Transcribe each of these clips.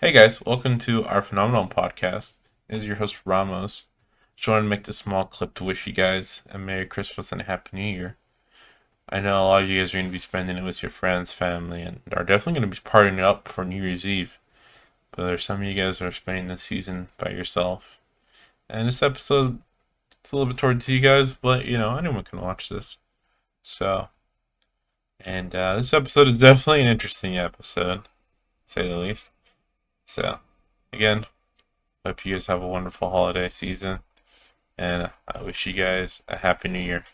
Hey guys, welcome to our Phenomenal podcast. This is your host Ramos. Just wanted to make this small clip to wish you guys a Merry Christmas and a Happy New Year. I know a lot of you guys are going to be spending it with your friends, family, and are definitely going to be partying it up for New Year's Eve. But there's some of you guys that are spending this season by yourself. And this episode, it's a little bit towards you guys, but anyone can watch this. So, and this episode is definitely an interesting episode, to say the least. So, again, hope you guys have a wonderful holiday season, and I wish you guys a Happy New Year.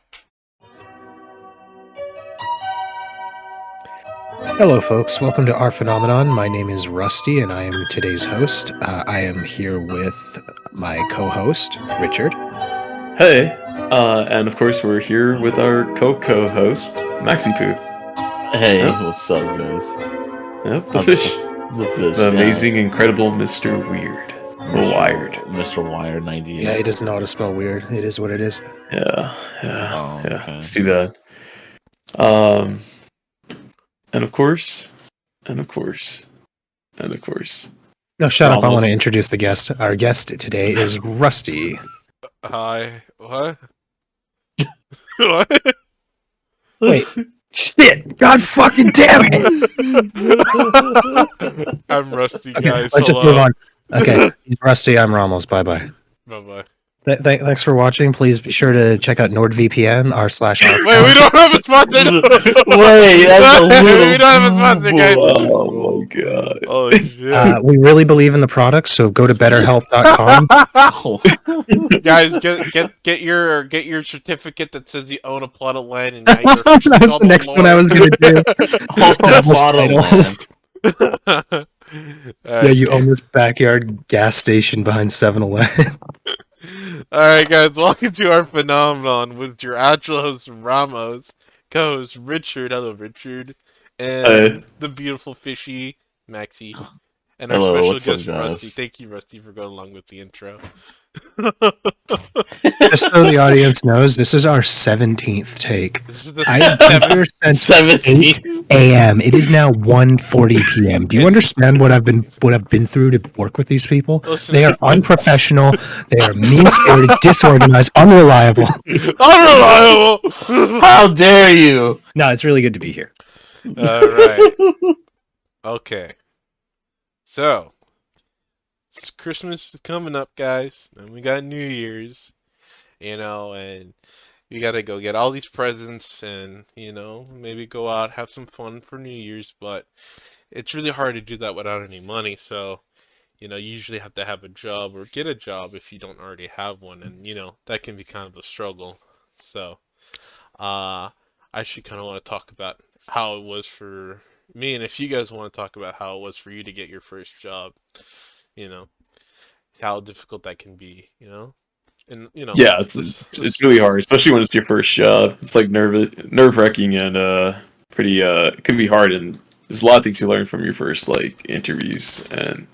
Hello, folks. Welcome to Our Phenomenon. My name is Rusty, and I am today's host. I am here with my co-host, Richard. Hey, and of course we're here with our co-host, Maxi Poo. Hey, Yep. what's up, guys? Yep, the fish. The fish. The amazing, incredible Mr. Weird. Or Wired. Mr. Wired 98. Yeah, he doesn't know how to spell weird. It is what it is. Yeah. Oh, okay. See that. And of course. No, shut up. I Almost. want to introduce the guest. Our guest today is Rusty. Hi. What? What? Wait. Shit! God fucking damn it! I'm Rusty, Okay, guys. let's just move on. Okay, he's Rusty. I'm Ramos. Bye-bye. Bye-bye. Thanks for watching. Please be sure to check out NordVPN, r/. Wait, we don't have a sponsor! Wait, that's a little. We don't have a sponsor, guys! Oh my god. Oh, shit. We really believe in the product, so go to betterhelp.com. Oh. Guys, get your certificate that says you own a plot of land and now you're That was the next one I was going to do. Establish Bottle, titles. Alright. Yeah, you own this backyard gas station behind 7-Eleven. Alright, guys, welcome to our phenomenon with your actual host Ramos, co-host Richard. Hello, Richard. And Hey. the beautiful fishy Maxi. And our Hello, special what's up, guest guys? Rusty. Thank you, Rusty, for going along with the intro. Just so the audience knows, this is our 17th take. This is the I've been here since 17. 8 a.m. It is now 1:40 p.m. Do you understand what I've been through to work with these people? Listen, They are unprofessional. They are mean-spirited, disorganized, unreliable. unreliable. How dare you? No, it's really good to be here. All right. Okay. So, Christmas is coming up, guys, and we got New Year's, and we gotta go get all these presents and, maybe go out, have some fun for New Year's, but it's really hard to do that without any money, so, you usually have to have a job or get a job if you don't already have one, and, that can be kind of a struggle. So, I actually kind of want to talk about how it was for me, and if you guys want to talk about how it was for you to get your first job, how difficult that can be, and Yeah, it's really hard, especially when it's your first job. It's like nerve-wracking and pretty it can be hard, and there's a lot of things you learn from your first interviews and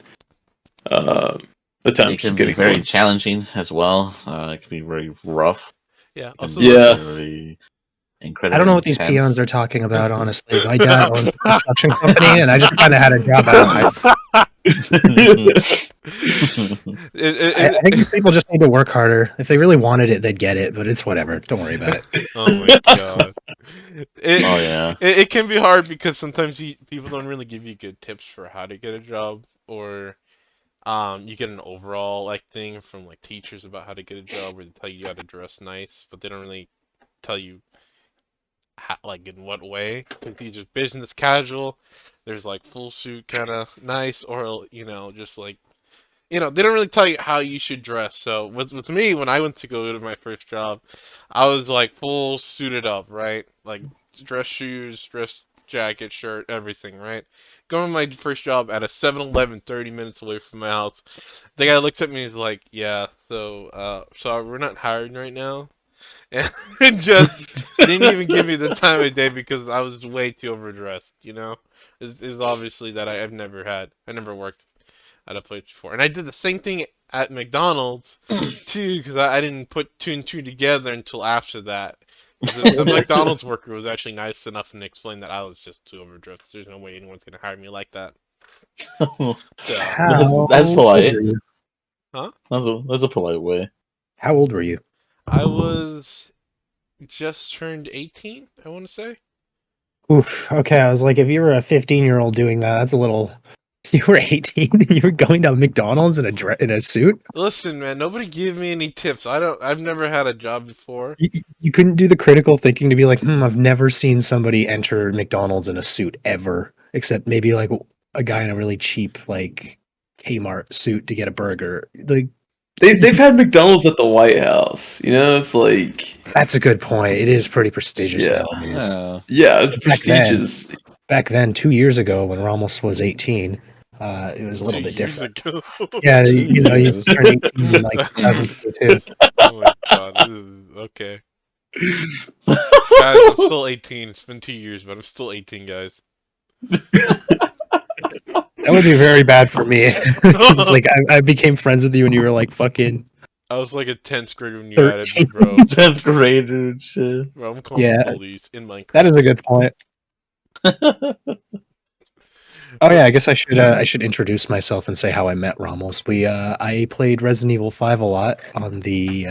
It attempts can of be getting very one. challenging as well. It can be very rough. yeah. It Also, can be Yeah. very incredibly I don't know what these intense. peons are talking about, honestly. My dad owns a construction company, and I just kind of had a job out. I think these people just need to work harder. If they really wanted it, they'd get it, but it's whatever. Don't worry about it. oh my god, Oh yeah. it can be hard because sometimes people don't really give you good tips for how to get a job, or you get an overall thing from teachers about how to get a job, where they tell you how to dress nice, but they don't really tell you in what way. Like, these are business casual. There's full suit kind of nice, or just they don't really tell you how you should dress. So with me, when I went to go to my first job, I was full suited up, right? Dress shoes, dress jacket, shirt, everything, right? Going to my first job at a 7-Eleven 30 minutes away from my house. The guy looks at me and is like, yeah, so sorry, we're not hiring right now. And just didn't even give me the time of day because I was way too overdressed, It was obviously that I never worked at a place before. And I did the same thing at McDonald's, too, because I didn't put two and two together until after that. The McDonald's worker was actually nice enough to explain that I was just too overdressed. There's no way anyone's going to hire me like that. So, That's old polite. were you? huh? That's a polite way. How old were you? I was just turned 18, I want to say. Oof. Okay, I was like, if you were a 15-year-old doing that, that's a little. You were 18 and you were going to McDonald's in a suit. Listen, man, nobody gave me any tips. I've never had a job before. You couldn't do the critical thinking to be like, I've never seen somebody enter McDonald's in a suit ever, except maybe like a guy in a really cheap like Kmart suit to get a burger. Like They've had McDonald's at the White House. You know, it's like, that's a good point. It is pretty prestigious yeah, nowadays. yeah, it's Back then, prestigious. back then, 2 years ago when Ramos was 18, it was a Two little bit years different. ago. Yeah, 2 years. you turned 18 in like 2022. Oh my god. Okay. Guys, I'm still 18. It's been 2 years, but I'm still 18, guys. That would be very bad for me. 'Cause it's like I became friends with you when you were like fucking I was like a 10th grader when you added me, 13. bro. 10th grader and shit. Bro, I'm calling Yeah, the police in Minecraft. that is a good point. Oh yeah, I guess I should introduce myself and say how I met Ramos. I played Resident Evil 5 a lot on the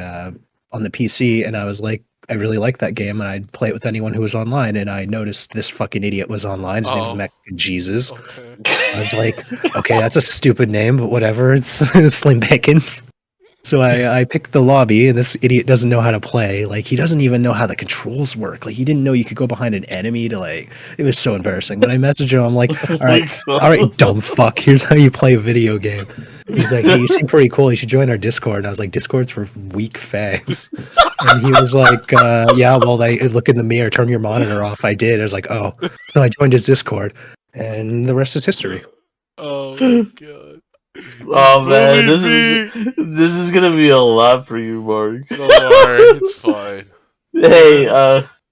PC, and I was like, I really liked that game, and I'd play it with anyone who was online, and I noticed this fucking idiot was online. His name was Oh, Mexican Jesus. okay. I was like, okay, that's a stupid name, but whatever. It's Slim Pickens. So I picked the lobby, and this idiot doesn't know how to play. Like, he doesn't even know how the controls work. Like, he didn't know you could go behind an enemy to, like, it was so embarrassing. But I messaged him, I'm like, all right, dumb fuck, here's how you play a video game. He's like, hey, you seem pretty cool. You should join our Discord. And I was like, Discord's for weak fags. And he was like, yeah, well, look in the mirror, turn your monitor off. I did. I was like, oh. So I joined his Discord, and the rest is history. Oh my god. Oh man, Bullied me! this is gonna be a lot for you, Mark. Don't worry, it's fine. Hey,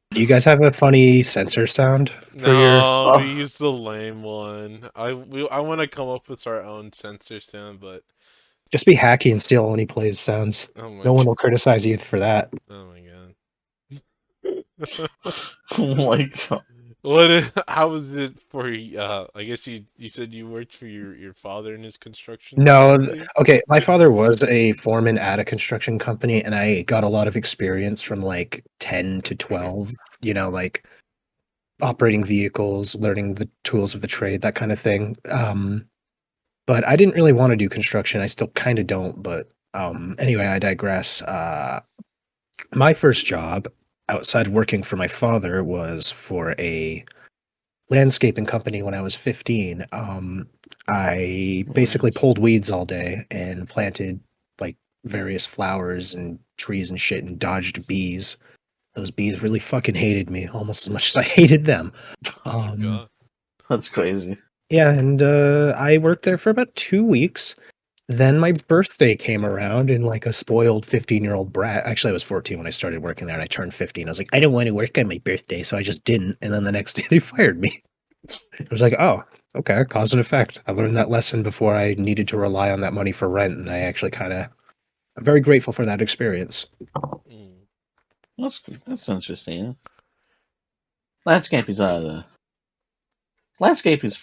Do you guys have a funny sensor sound for your? No, we Oh. use the lame one. I want to come up with our own sensor sound, but Just be hacky and steal when he plays sounds. oh my No one god. will criticize you for that. Oh my god. Oh my god. How was it for I guess you said you worked for your father in his construction No, agency? okay. My father was a foreman at a construction company, and I got a lot of experience from like 10 to 12, like operating vehicles, learning the tools of the trade, that kind of thing. But I didn't really want to do construction. I still kind of don't, but anyway, I digress. My first job outside of working for my father was for a landscaping company when I was 15. I basically pulled weeds all day and planted like various flowers and trees and shit and dodged bees. Those bees really fucking hated me almost as much as I hated them. Oh my god. That's crazy. Yeah, and I worked there for about 2 weeks. Then my birthday came around, and like a spoiled 15-year-old brat. Actually, I was 14 when I started working there, and I turned 15. I was like, I don't want to work on my birthday, so I just didn't. And then the next day, they fired me. It was like, oh, okay, cause and effect. I learned that lesson before I needed to rely on that money for rent, and I actually I'm very grateful for that experience. Mm. That's interesting. Landscaping's landscape is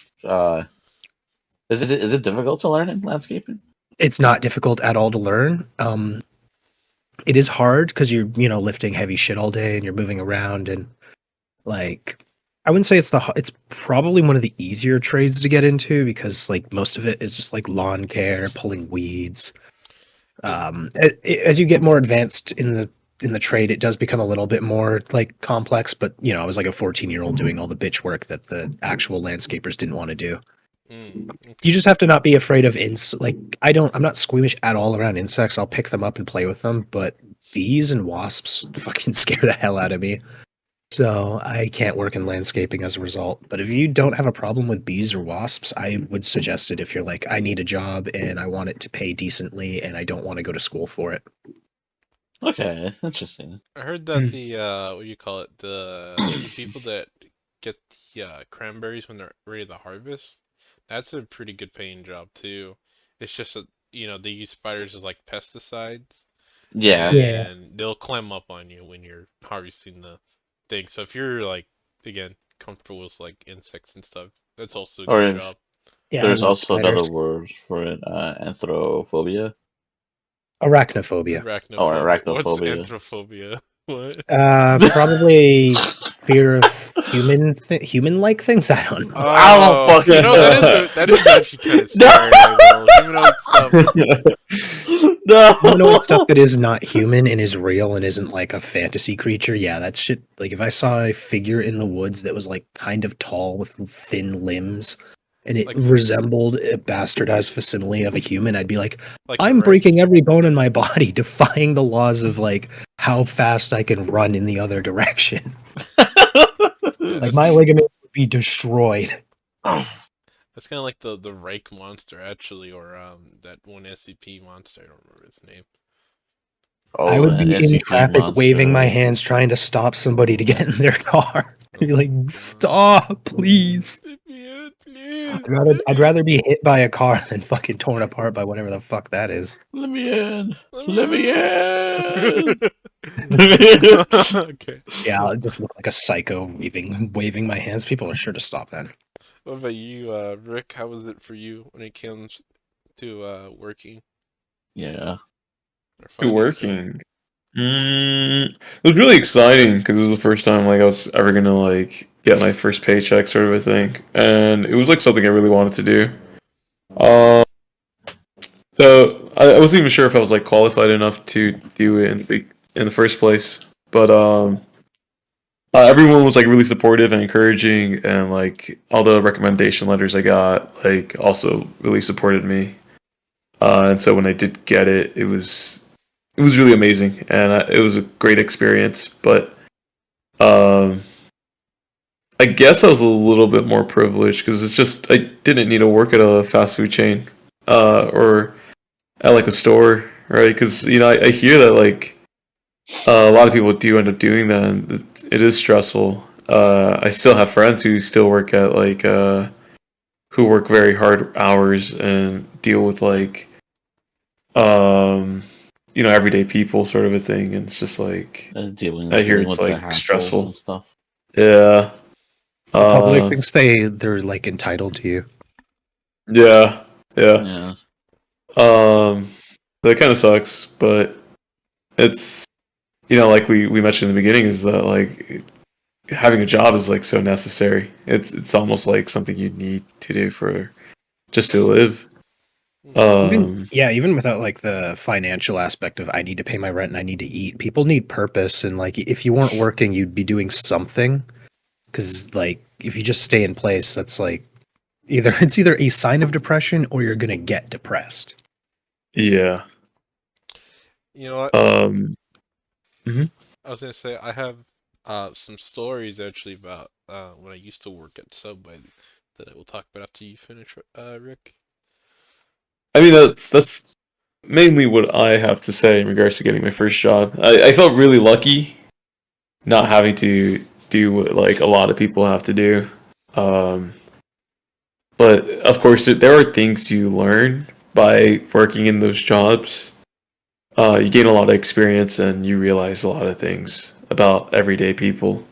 it difficult to learn in landscaping? It's not difficult at all to learn. It is hard because you're, lifting heavy shit all day and you're moving around and like I wouldn't say it's probably one of the easier trades to get into because like most of it is just like lawn care, pulling weeds. As you get more advanced in the trade, it does become a little bit more like complex. But I was like a 14-year-old doing all the bitch work that the actual landscapers didn't want to do. Okay. You just have to not be afraid of like I'm not squeamish at all around insects. I'll pick them up and play with them, but bees and wasps fucking scare the hell out of me. So I can't work in landscaping as a result. But if you don't have a problem with bees or wasps, I would suggest it if you're like, I need a job and I want it to pay decently and I don't want to go to school for it. Okay, interesting. I heard that the what do you call it? The people that get the cranberries when they're ready to harvest, that's a pretty good paying job too. It's just that they use spiders as like pesticides, Yeah. Yeah. and they'll climb up on you when you're harvesting the thing. So if you're like again comfortable with like insects and stuff, that's also a Or good if job. Yeah, I There's love also another spiders. word for it, anthrophobia Arachnophobia. or Arachnophobia. What's arachnophobia. anthrophobia? What? Probably fear of human-like things. I don't know. I don't Oh, fucking know. that is actually kind of No! scary though. Humanoid stuff. No. Humanoid stuff that is not human and is real and isn't like a fantasy creature. Yeah, that shit. Like if I saw a figure in the woods that was like kind of tall with thin limbs and it Like- resembled a bastardized facsimile of a human, I'd be like, Like I'm Rick. breaking every bone in my body, defying the laws of like how fast I can run in the other direction. Yeah, Like my ligaments would be destroyed. that's kind of like the Rake monster actually, or that one SCP monster. I don't remember its name. I Oh, would an be in SCP traffic waving my monster. hands trying to stop somebody to get in their car. I'd be like, stop, please. Let me in, please. I'd rather be hit by a car than fucking torn apart by whatever the fuck that is. Let me in. Let Let me in. Okay. Yeah, I'll just look like a psycho waving my hands. People are sure to stop then. What about you, Rick? How was it for you when it comes to working Yeah. or To finding a job? working. It was really exciting because it was the first time like I was ever gonna like get my first paycheck, sort of a thing, and it was like something I really wanted to do. Uh, so I wasn't even sure if I was like qualified enough to do it in the first place, but everyone was like really supportive and encouraging, and like all the recommendation letters I got like also really supported me. And so when I did get it, it was really amazing, and it was a great experience. But um, I guess I was a little bit more privileged because it's just I didn't need to work at a fast food chain or at like a store, right? Because I hear that like a lot of people do end up doing that, and it is stressful. I still have friends who still work at like who work very hard hours and deal with like um everyday people, sort of a thing, and it's just like Dealing I hear dealing it's with the like hassles stressful. and stuff. Yeah. The public Uh, thinks they're like entitled to you. yeah. Yeah. Yeah. That kind of sucks, but it's like we mentioned in the beginning, is that like having a job is like so necessary. It's almost like something you need to do for just to live. Even without like the financial aspect of I need to pay my rent and I need to eat, people need purpose. And like if you weren't working, you'd be doing something. Because like if you just stay in place, that's like either a sign of depression or you're gonna get depressed. Yeah. You know what? I was gonna say I have some stories actually about when I used to work at Subway that I will talk about after you finish, Rick. I mean that's mainly what I have to say in regards to getting my first job. I felt really lucky not having to do what like a lot of people have to do. Um, but of course, there are things you learn by working in those jobs. You gain a lot of experience and you realize a lot of things about everyday people.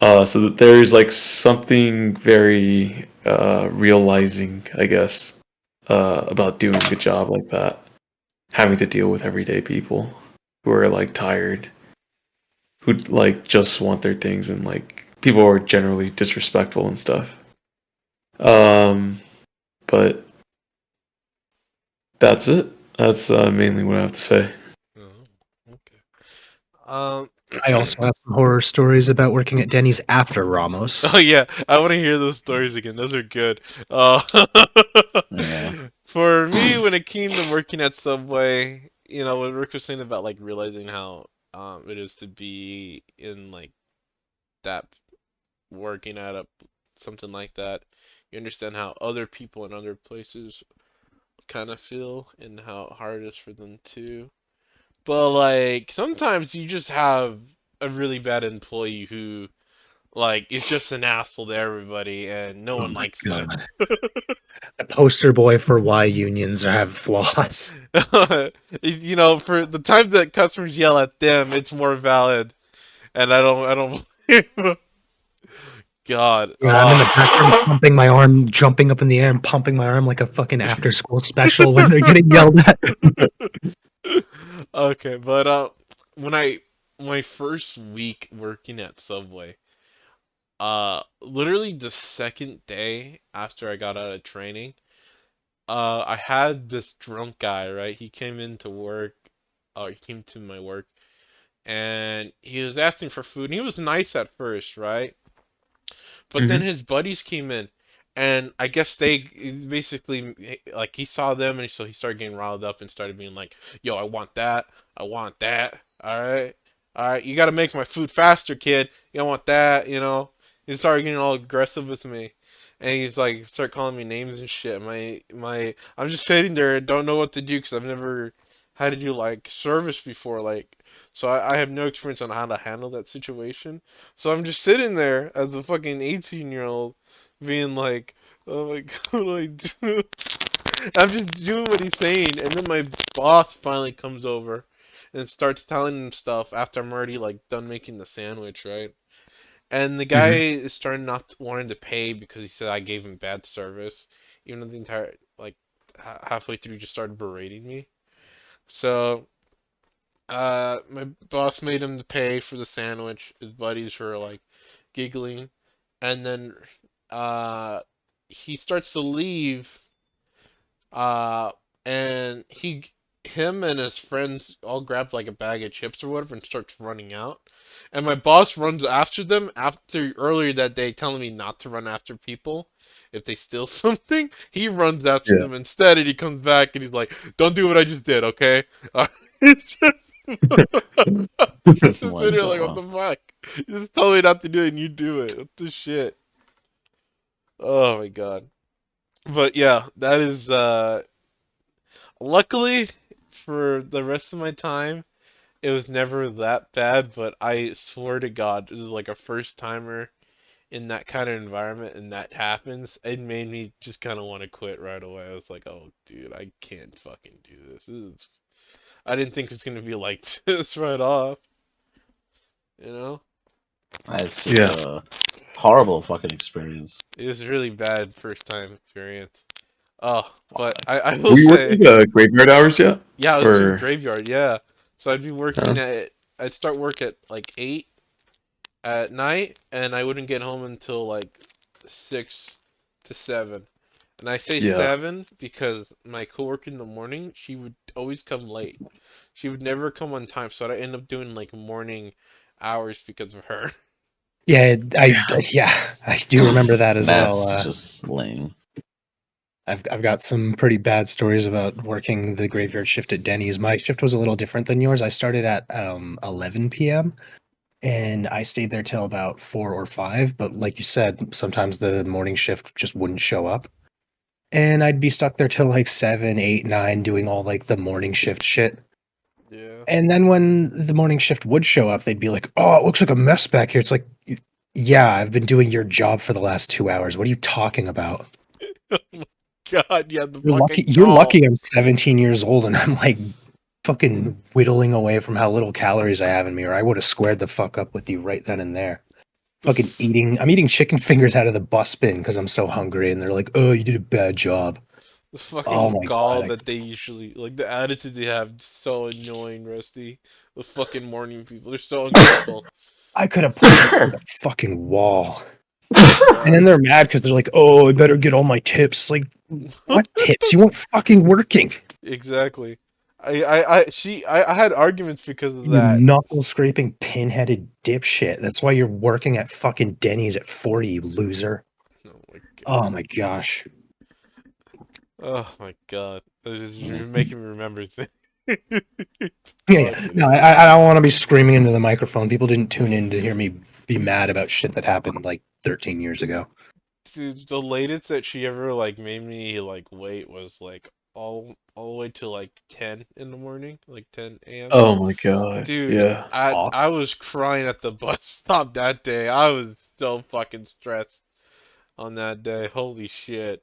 So that there's like something very realizing, I guess, about doing a job like that, having to deal with everyday people who are like tired, who like just want their things, and like people are generally disrespectful and stuff. Um, but that's it. That's mainly what I have to say. Oh, okay. Um. I also have some horror stories about working at Denny's after Ramos. Oh yeah, I want to hear those stories again. Those are good. Yeah. For me, when it came to working at Subway, what Rick was saying about like realizing how it is to be in like that working at a something like that, you understand how other people in other places kind of feel and how hard it is for them too. But like sometimes you just have a really bad employee who like is just an asshole to everybody and no Oh one my likes them. god. The poster boy for why unions have flaws. For the times that customers yell at them, it's more valid, and I don't blame them. god. Yeah, I'm in the background pumping my arm, jumping up in the air and pumping my arm like a fucking after school special when they're getting yelled at. Okay, but when I my first week working at Subway, literally the second day after I got out of training, I had this drunk guy, right? He came into work, he came to my work, and he was asking for food, and he was nice at first, right? But then Mhm. his buddies came in, and I guess they basically like he saw them, and so he started getting riled up and started being like, "Yo, I want that. I want that. All right. You got to make my food faster, kid. You don't want that. You know." He started getting all aggressive with me, and he's like, start calling me names and shit. I'm just sitting there and don't know what to do because I've never had to do like service before, like. So I have no experience on how to handle that situation. So I'm just sitting there as a fucking 18-year-old being like, oh my god, what do I do? I'm just doing what he's saying, and then my boss finally comes over and starts telling him stuff after I'm already like done making the sandwich, right? And the guy Mhm. is starting not wanting to pay because he said I gave him bad service, even though the entire like halfway through just started berating me. So my boss made him to pay for the sandwich. His buddies were like giggling, and then uh, he starts to leave. Uh, and him and his friends all grab like a bag of chips or whatever and starts running out. And my boss runs after them after earlier that day telling me not to run after people if they steal something. He runs after Yeah. them instead, and he comes back and he's like, "Don't do what I just did, okay?" It's just Oh just my sitting there like, what god. the fuck? You just tell me not to do it and you do it. What the shit? Oh my god. But yeah, that is luckily for the rest of my time, it was never that bad, but I swear to God, it was like a first timer in that kind of environment and that happens, it made me just kind of want to quit right away. I was like, "Oh, dude, I can't fucking do this. I didn't think it was gonna be like this right off, you know?" It's just Yeah. a horrible fucking experience. It was a really bad first time experience. Oh, but Fuck. I will Were you working say, the graveyard hours yet? yeah, I was doing Or graveyard, yeah. So I'd be working no? at, I'd start work at like 8 at night, and I wouldn't get home until like 6 to 7. And I say Yeah. 7 because my coworker in the morning, she would always come late. She would never come on time, so I'd end up doing like morning hours because of her. Yeah, yeah, I do remember that as well. That's just lame. I've got some pretty bad stories about working the graveyard shift at Denny's. My shift was a little different than yours. I started at 11 p.m. and I stayed there till about 4 or 5. But like you said, sometimes the morning shift just wouldn't show up, and I'd be stuck there till like 7, 8, 9, doing all like the morning shift shit. Yeah. And then when the morning shift would show up, they'd be like, "Oh, it looks like a mess back here." It's like, yeah, I've been doing your job for the last 2 hours. What are you talking about? Oh my God, yeah, the You're lucky. fucking You're call. lucky. I'm 17 years old and I'm like fucking whittling away from how little calories I have in me, or I would have squared the fuck up with you right then and there. Fucking eating. I'm eating chicken fingers out of the bus bin because I'm so hungry, and they're like, "Oh, you did a bad job." The Oh fucking my gall god, that they usually like the attitude they have so annoying, Rusty. The fucking morning people, they're so ungrateful. I could have punched you through the fucking wall. And then God. they're mad because they're like, "Oh, I better get all my tips." Like, what tips? You weren't fucking working. Exactly. I had arguments because of You that. knuckle scraping pinheaded dipshit. That's why you're working at fucking Denny's at 40, you loser. Oh my Oh God. my gosh. Oh my God. You're Mhm. making me remember things. Yeah, yeah. Fucking No, A. I don't want to be screaming into the microphone. People didn't tune in to hear me be mad about shit that happened like 13 years ago. Dude, the latest that she ever like made me like wait was like all the way to like 10 in the morning, like 10 a.m. Oh my god. Dude, Yeah. I was crying at the bus stop that day. I was so fucking stressed on that day. Holy shit.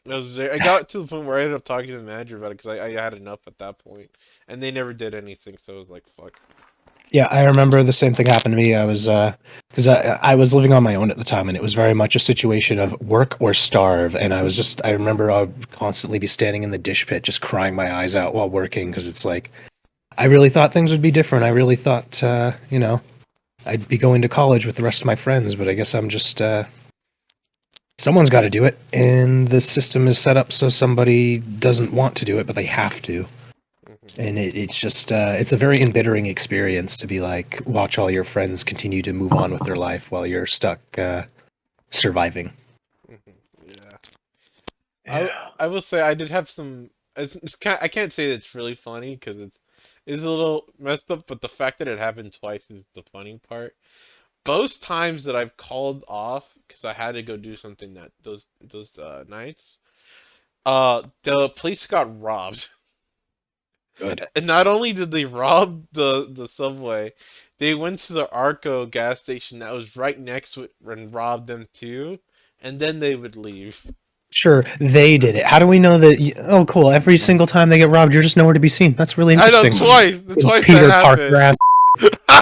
I got to the point where I ended up talking to the manager about it because I had enough at that point, and they never did anything. So it was like, fuck. Yeah, I remember the same thing happened to me. I was because I was living on my own at the time, and it was very much a situation of work or starve. And I remember I would constantly be standing in the dish pit, just crying my eyes out while working, because it's like I really thought things would be different. I really thought, I'd be going to college with the rest of my friends, but I guess I'm just someone's got to do it, and the system is set up so somebody doesn't want to do it, but they have to. And it's just it's a very embittering experience to be like watch all your friends continue to move on with their life while you're stuck surviving. Yeah. Yeah. I will say I did have some. I can't say it's really funny because it's a little messed up, but the fact that it happened twice is the funny part. Both times that I've called off because I had to go do something that those nights, the place got robbed. Good. And not only did they rob the subway, they went to the Arco gas station that was right next to it and robbed them too, and then they would leave. Sure, they did it. How do we know that? Oh, cool. Every single time they get robbed, you're just nowhere to be seen. That's really I know interesting. twice, the Little twice that Peter Parker happened.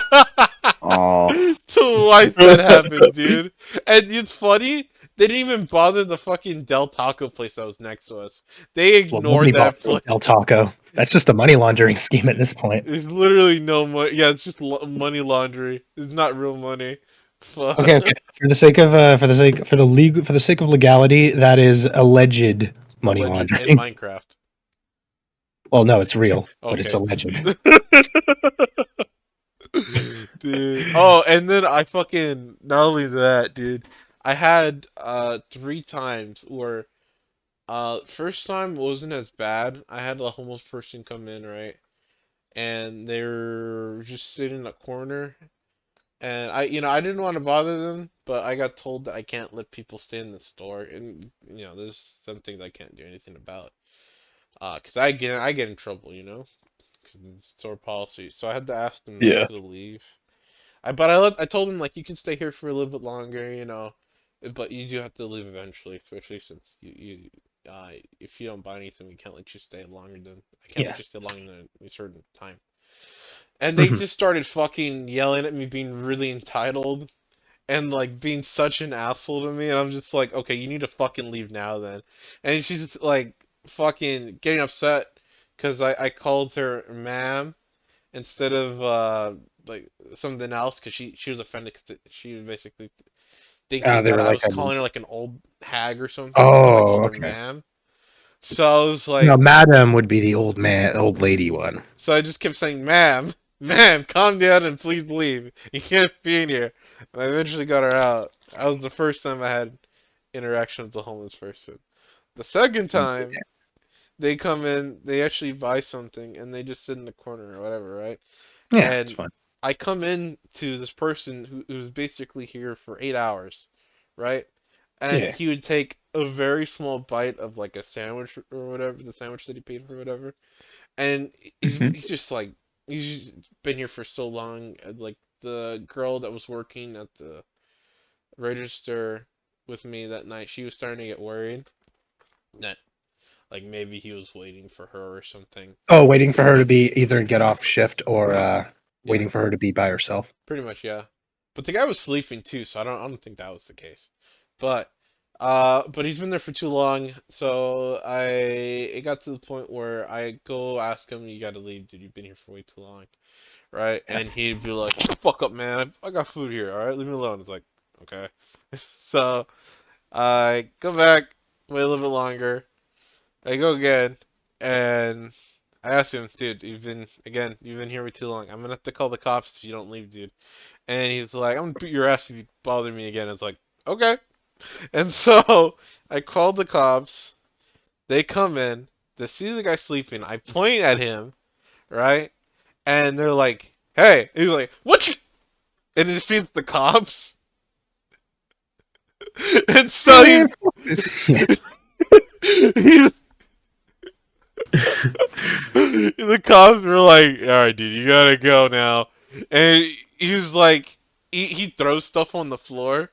ass. Oh, Twice that happened, dude. And it's funny, they didn't even bother the fucking Del Taco place that was next to us. They Well, nobody ignored bought that place. El Taco. That's just a money laundering scheme at this point. There's literally no money. Yeah, it's just money laundry. It's not real money. Fuck. Okay, okay. For the sake of for the sake of legality, that is alleged money Alleged in laundering. Minecraft. Well, no, it's real, but it's Okay. alleged. Dude. Oh, and then I fucking not only that, dude. I had three times where first time wasn't as bad. I had a homeless person come in, right? And they're just sitting in a corner. And I didn't want to bother them, but I got told that I can't let people stay in the store, and there's some things I can't do anything about. 'Cause I get in trouble, 'cause it's store policy. So I had to ask them Yeah. to leave. I told them like you can stay here for a little bit longer, but you do have to leave eventually, especially since if you don't buy anything, we can't let you stay longer than I can't Yeah. let you stay longer than a certain time. And they Mhm. just started fucking yelling at me, being really entitled and like being such an asshole to me, and I'm just like, okay, you need to fucking leave now then. And she's just like fucking getting upset because I called her ma'am instead of like something else because she was offended because she was basically thinking They that were I like, was calling her like an old hag or something, so I oh, called her okay. ma'am. So I was No, like, madam would be the old lady one. so I just kept saying, ma'am, ma'am, calm down and please leave. You can't be in here. And I eventually got her out. That was the first time I had interaction with the homeless person. The second time, they come in, they actually buy something, and they just sit in the corner or whatever, right? Yeah, it's And fun. I come in to this person who's basically here for 8 hours, right? And Yeah. he would take a very small bite of like a sandwich or whatever, the sandwich that he paid for, whatever. And Mhm. he's just like he's just been here for so long. And, like the girl that was working at the register with me that night, she was starting to get worried that like maybe he was waiting for her or something. Oh, waiting for her to be either get off shift or Yeah, waiting for her to be by herself. pretty much, yeah. But the guy was sleeping too, so I don't think that was the case. But but he's been there for too long, so it got to the point where I go ask him, "You gotta leave, dude. You've been here for way too long." Right? Yeah. And he'd be like, "Shut the fuck up, man. I got food here, alright? Leave me alone." It's like, okay. So I go back, wait a little bit longer. I go again, and I ask him, dude, you've been here way too long. I'm gonna have to call the cops if you don't leave, dude. And he's like, I'm gonna beat your ass if you bother me again. It's like, okay. And so I called the cops. They come in. They see the guy sleeping. I point at him, right? And they're like, hey. He's like, what you? And he sees the cops. And so Man, fuck this. Yeah. he's the cops were like, all right, dude, you gotta go now. And he was like, he throws stuff on the floor.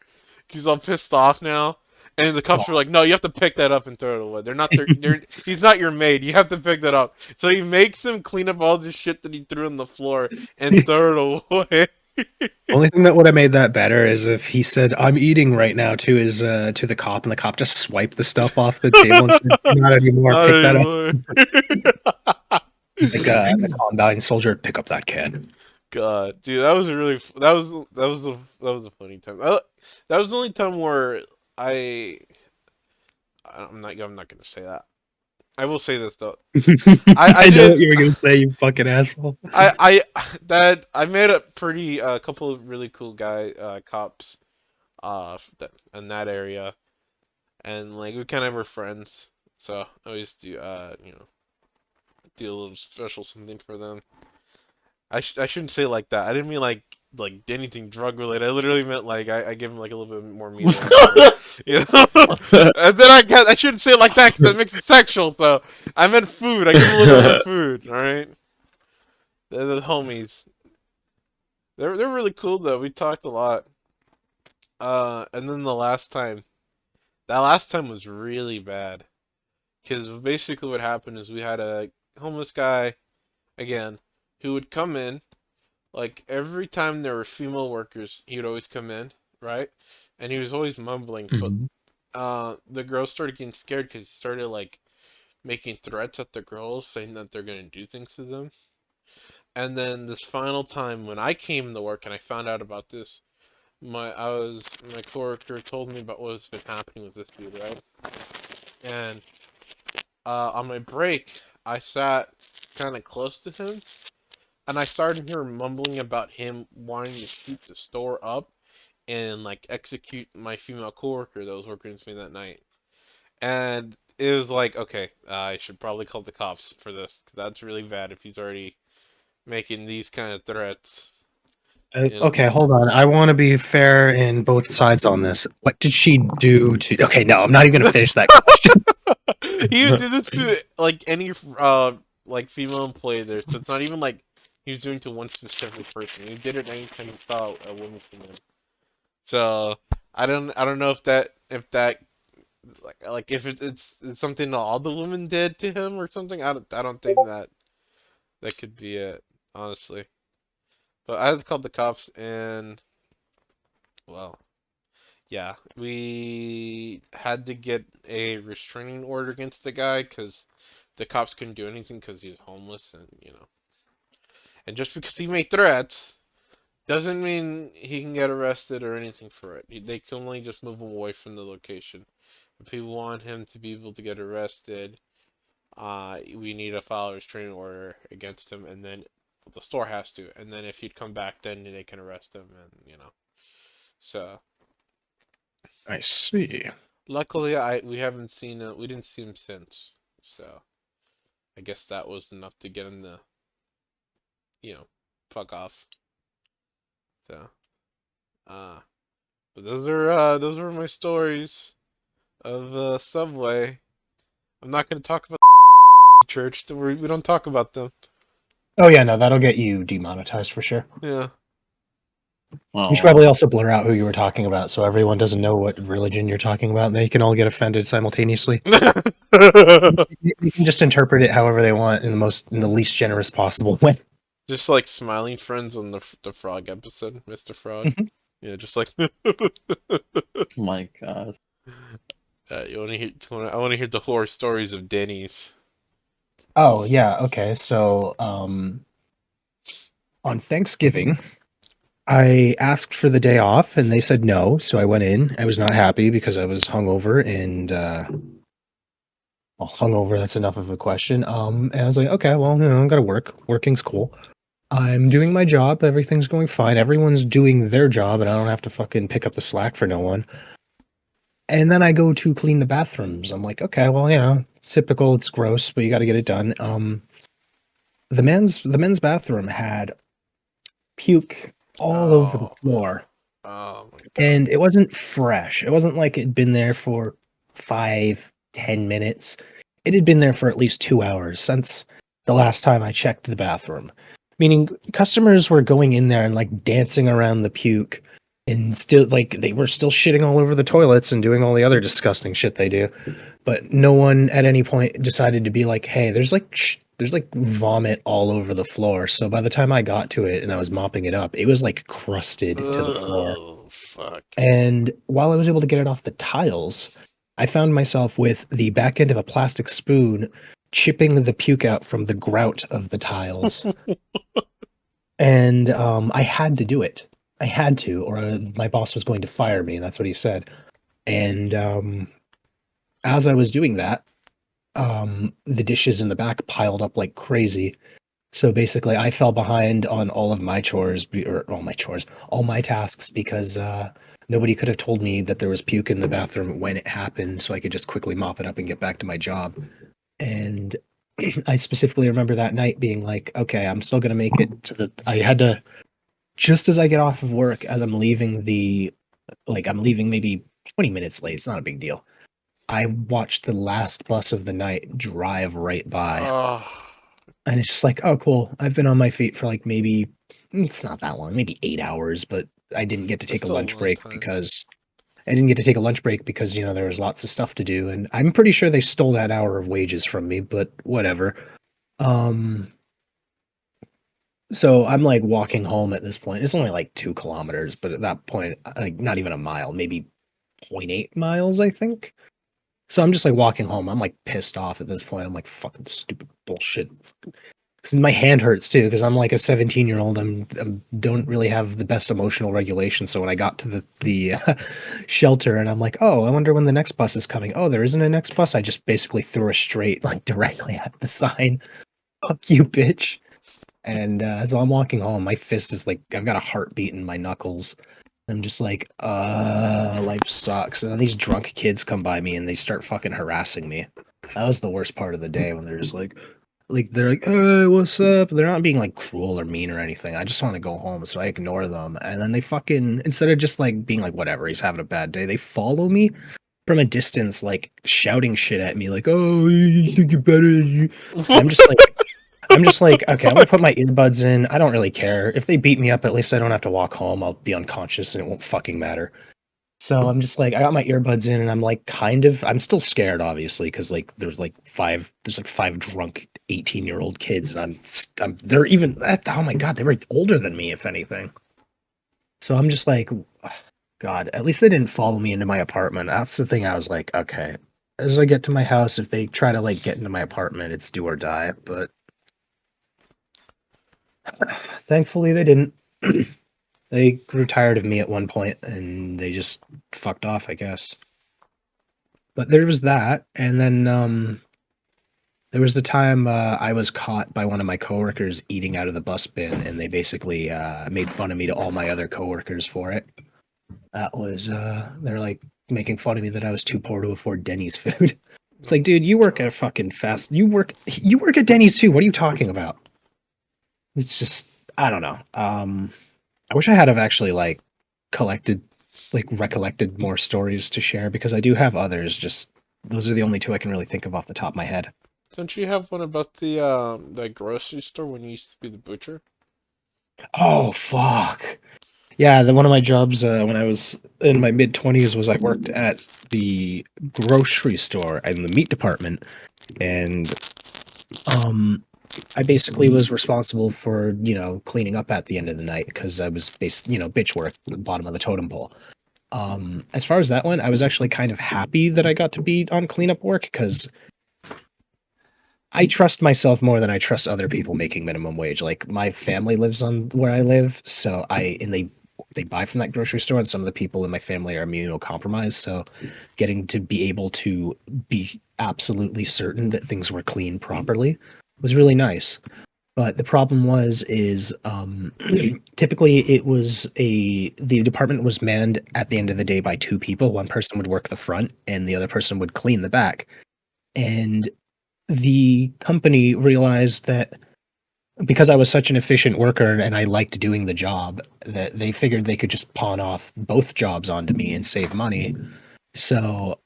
He's all pissed off now. And the cops were like, "No, you have to pick that up and throw it away. He's not your maid. You have to pick that up." So he makes him clean up all the shit that he threw on the floor and throw it away. Only thing that would have made that better is if he said, "I'm eating right now" to his to the cop, and the cop just swiped the stuff off the table and said, "Not anymore. Not Pick that up." anymore. Like the Combine soldier, pick up that can. God, dude, that was a really that was a funny time. That was the only time where I I'm not gonna say that. I will say this though. I know did what you were gonna say, you fucking asshole. I met a pretty couple of really cool cops in that area, and like we kind of were friends, so I always do do a little special something for them. I shouldn't say it like that. I didn't mean like anything drug related. I literally meant like I give him like a little bit more meat. You know? And then I shouldn't say it like that because that makes it sexual. So I meant food. I give him a little bit of food. All right. They're the homies. They're really cool though. We talked a lot. And then that last time was really bad. Because basically what happened is we had a homeless guy again who would come in. Like every time there were female workers, he would always come in, right? And he was always mumbling. But the girls started getting scared because he started like making threats at the girls, saying that they're gonna do things to them. And then this final time when I came to work and I found out about this, my coworker told me about what's been happening with this dude, right? And on my break, I sat kind of close to him, and I started hearing mumbling about him wanting to shoot the store up and like execute my female coworker that was working with me that night. And it was like, okay, I should probably call the cops for this, 'cause that's really bad if he's already making these kind of threats. You know? Okay, hold on. I want to be fair in both sides on this. What did she do to? Okay, no, I'm not even gonna finish that question. He would do this to like any like female employee there, so it's not even like he was doing to one specific person. He did it anytime he saw a woman come in. So I don't know if that like if it's something that all the women did to him or something. I don't think that could be it, honestly. But I called the cops and well, yeah, we had to get a restraining order against the guy because the cops couldn't do anything because he was homeless and and just because he made threats doesn't mean he can get arrested or anything for it. They can only just move him away from the location. If we want him to be able to get arrested, we need to file a restraining order against him, and then the store has to. And then if he'd come back, then they can arrest him, and. So I see. luckily, we didn't see him since. So I guess that was enough to get him to, fuck off. So, but those are my stories of Subway. I'm not gonna talk about church. We don't talk about them. Oh yeah, no, that'll get you demonetized for sure. Yeah. You should probably also blur out who you were talking about, so everyone doesn't know what religion you're talking about, and they can all get offended simultaneously. You can just interpret it however they want in the least generous possible way. Just like Smiling Friends on the Frog episode, Mr. Frog. Yeah, just like. My God. I want to hear the horror stories of Denny's. Oh yeah, okay. So on Thanksgiving, I asked for the day off, and they said no. So I went in. I was not happy because I was hungover, and well, hungover. That's enough of a question. And I was like, okay, well, I gotta work. Working's cool. I'm doing my job. Everything's going fine. Everyone's doing their job, and I don't have to fucking pick up the slack for no one. And then I go to clean the bathrooms. I'm like, okay, well, it's typical. It's gross, but you got to get it done. The men's bathroom had puke all over the floor, Oh my God. and it wasn't fresh. It wasn't like it'd been there for 5-10 minutes. It had been there for at least 2 hours since the last time I checked the bathroom. Meaning, customers were going in there and like dancing around the puke and still like they were still shitting all over the toilets and doing all the other disgusting shit they do. But no one at any point decided to be like, hey, there's like vomit all over the floor. So by the time I got to it and I was mopping it up, it was like crusted to the floor. Oh, fuck. And while I was able to get it off the tiles, I found myself with the back end of a plastic spoon chipping the puke out from the grout of the tiles. And I had to do it. I had to, or my boss was going to fire me. That's what he said. And as I was doing that, the dishes in the back piled up like crazy. So basically, I fell behind on all of my chores, or all my tasks, because nobody could have told me that there was puke in the bathroom when it happened, so I could just quickly mop it up and get back to my job. And I specifically remember that night being like, okay, I'm still gonna make it to the. I had to, just as I get off of work, as I'm leaving I'm leaving maybe 20 minutes late. It's not a big deal. I watched the last bus of the night drive right by. Oh, And it's just like, oh, cool. I've been on my feet for like maybe, it's not that long, maybe 8 hours, but I didn't get to that's take a still a lunch long break time. because there was lots of stuff to do. And I'm pretty sure they stole that hour of wages from me, but whatever. So I'm like walking home at this point. It's only like 2 kilometers, but at that point, like not even a mile, maybe 0.8 miles, I think. So I'm just like walking home. I'm like pissed off at this point. I'm like, fucking stupid bullshit. 'Cause my hand hurts too, because I'm like a 17-year-old. I'm don't really have the best emotional regulation. So when I got to the shelter and I'm like, oh, I wonder when the next bus is coming. Oh, there isn't a next bus. I just basically threw her straight like directly at the sign. Fuck you, bitch. And so I'm walking home. My fist is like I've got a heartbeat in my knuckles. I'm just like, life sucks. And then these drunk kids come by me and they start fucking harassing me. That was the worst part of the day when they're just like they're like, hey, what's up? They're not being like cruel or mean or anything. I just want to go home, so I ignore them. And then they fucking, instead of just like being like, whatever, he's having a bad day, they follow me from a distance, like shouting shit at me, like, oh, you think you're better than you. And I'm just like, okay, I'm gonna put my earbuds in. I don't really care. If they beat me up, at least I don't have to walk home. I'll be unconscious and it won't fucking matter. So I'm just like, I got my earbuds in and I'm like, I'm still scared, obviously, because like there's like five drunk 18-year-old kids and they're even, oh my God, they were older than me, if anything. So I'm just like, ugh, God, at least they didn't follow me into my apartment. That's the thing. I was like, okay, as I get to my house, if they try to like get into my apartment, it's do or die. But thankfully they didn't. They grew tired of me at one point and they just fucked off, I guess. But there was that, and then there was the time I was caught by one of my coworkers eating out of the bus bin, and they basically made fun of me to all my other coworkers for it. That was they're like making fun of me that I was too poor to afford Denny's food. It's like, dude, you work at fucking fast. You work at Denny's too. What are you talking about? It's just I don't know. I wish I had have actually like recollected more stories to share because I do have others. Just those are the only two I can really think of off the top of my head. Don't you have one about the grocery store when you used to be the butcher? Oh fuck. Yeah, one of my jobs when I was in my mid-20s was I worked at the grocery store in the meat department, and I basically was responsible for cleaning up at the end of the night because I was bitch work at the bottom of the totem pole. As far as that went, I was actually kind of happy that I got to be on cleanup work because I trust myself more than I trust other people making minimum wage. Like my family lives on where I live, so they buy from that grocery store, and some of the people in my family are immunocompromised. So getting to be able to be absolutely certain that things were cleaned properly was really nice. But the problem is typically the department was manned at the end of the day by two people. One person would work the front, and the other person would clean the back. And the company realized that because I was such an efficient worker and I liked doing the job, that they figured they could just pawn off both jobs onto me and save money. So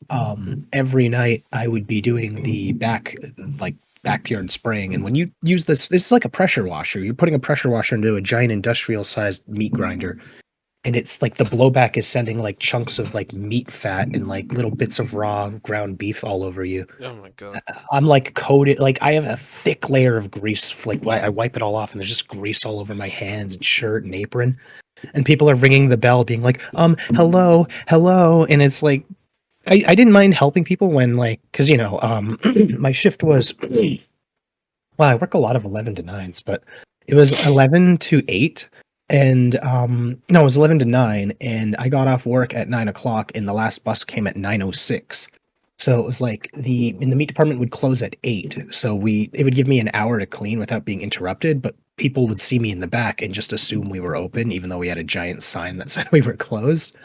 every night I would be doing the backyard spraying. And when you use this is like a pressure washer. You're putting a pressure washer into a giant industrial sized meat grinder. and it's like the blowback is sending like chunks of like meat fat and like little bits of raw ground beef all over you. Oh my god. I'm like coated, like I have a thick layer of grease. Like I wipe it all off, and there's just grease all over my hands and shirt and apron. And people are ringing the bell, being like, hello, hello," and it's like, I didn't mind helping people when like, because my shift was, well, I work a lot of 11 to 9s, but it was 11 to 8. And no, it was 11 to 9. And I got off work at 9 o'clock, and the last bus came at 9:06. So it was like in the meat department would close at 8. So it would give me an hour to clean without being interrupted. But people would see me in the back and just assume we were open, even though we had a giant sign that said we were closed.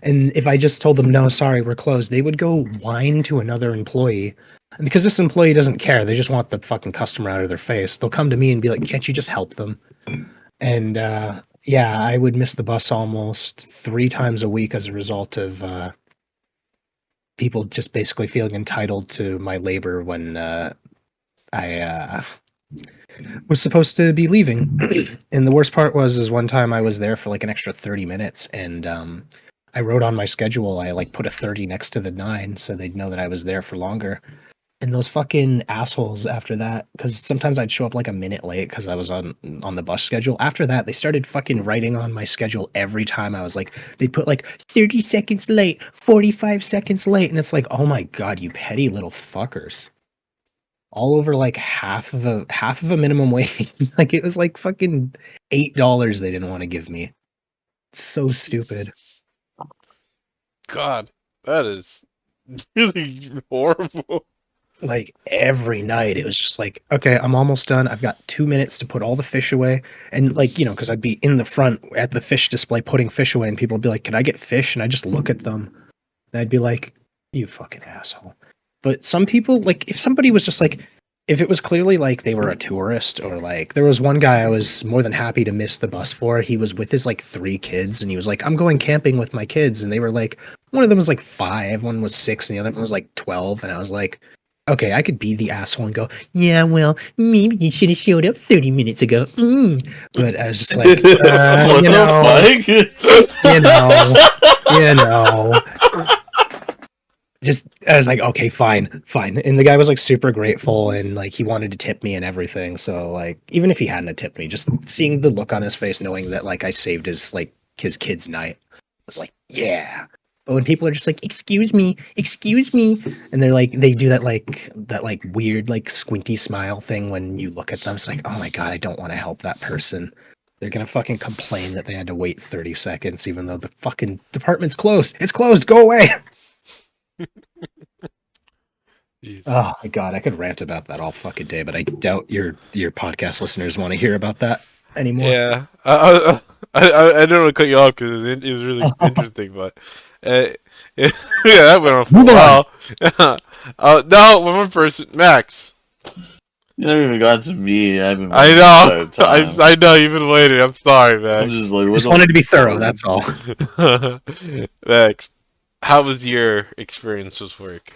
And if I just told them, no, sorry, we're closed, they would go whine to another employee. And because this employee doesn't care, they just want the fucking customer out of their face. They'll come to me and be like, can't you just help them? And yeah, I would miss the bus almost 3 times a week as a result of people just basically feeling entitled to my labor when I was supposed to be leaving. And the worst part is one time I was there for like an extra 30 minutes, and I wrote on my schedule, I like put a 30 next to the 9 so they'd know that I was there for longer. And those fucking assholes after that, because sometimes I'd show up like a minute late because I was on the bus schedule. After that, they started fucking writing on my schedule every time I was like, they'd put like 30 seconds late, 45 seconds late. And it's like, oh my God, you petty little fuckers. All over like half of a minimum wage. Like it was like fucking $8 they didn't want to give me. So stupid. God, that is really horrible. Like every night it was just like, okay, I'm almost done, I've got 2 minutes to put all the fish away. And like, because I'd be in the front at the fish display putting fish away, and people would be like, can I get fish? And I just look at them and I'd be like, you fucking asshole. But some people, like, if somebody was just like, if it was clearly like they were a tourist, or like there was one guy I was more than happy to miss the bus for. He was with his like 3 kids, and he was like, I'm going camping with my kids. And they were like, one of them was like 5, one was 6, and the other one was like 12. And I was like, okay, I could be the asshole and go, yeah, well, maybe you should have showed up 30 minutes ago. But I was just like, What the fuck? you know. Just, I was like, okay, fine. And the guy was like super grateful, and like he wanted to tip me and everything. So like, even if he hadn't have tipped me, just seeing the look on his face, knowing that like I saved his kid's night, I was like, yeah. But when people are just like, excuse me, and they're like, they do that weird like squinty smile thing when you look at them, it's like, oh my God, I don't want to help that person. They're gonna fucking complain that they had to wait 30 seconds, even though the fucking department's closed. It's closed. Go away. Oh my God, I could rant about that all fucking day, but I doubt your podcast listeners want to hear about that anymore. Yeah, I don't want to cut you off because it was really interesting, but yeah, that went on for a while. No, one more person, Max. You never even got to me. I've been. I know. I know you've been waiting. I'm sorry, Max. I'm just like, Just wanted to be thorough. That's all. Max, how was your experience with work?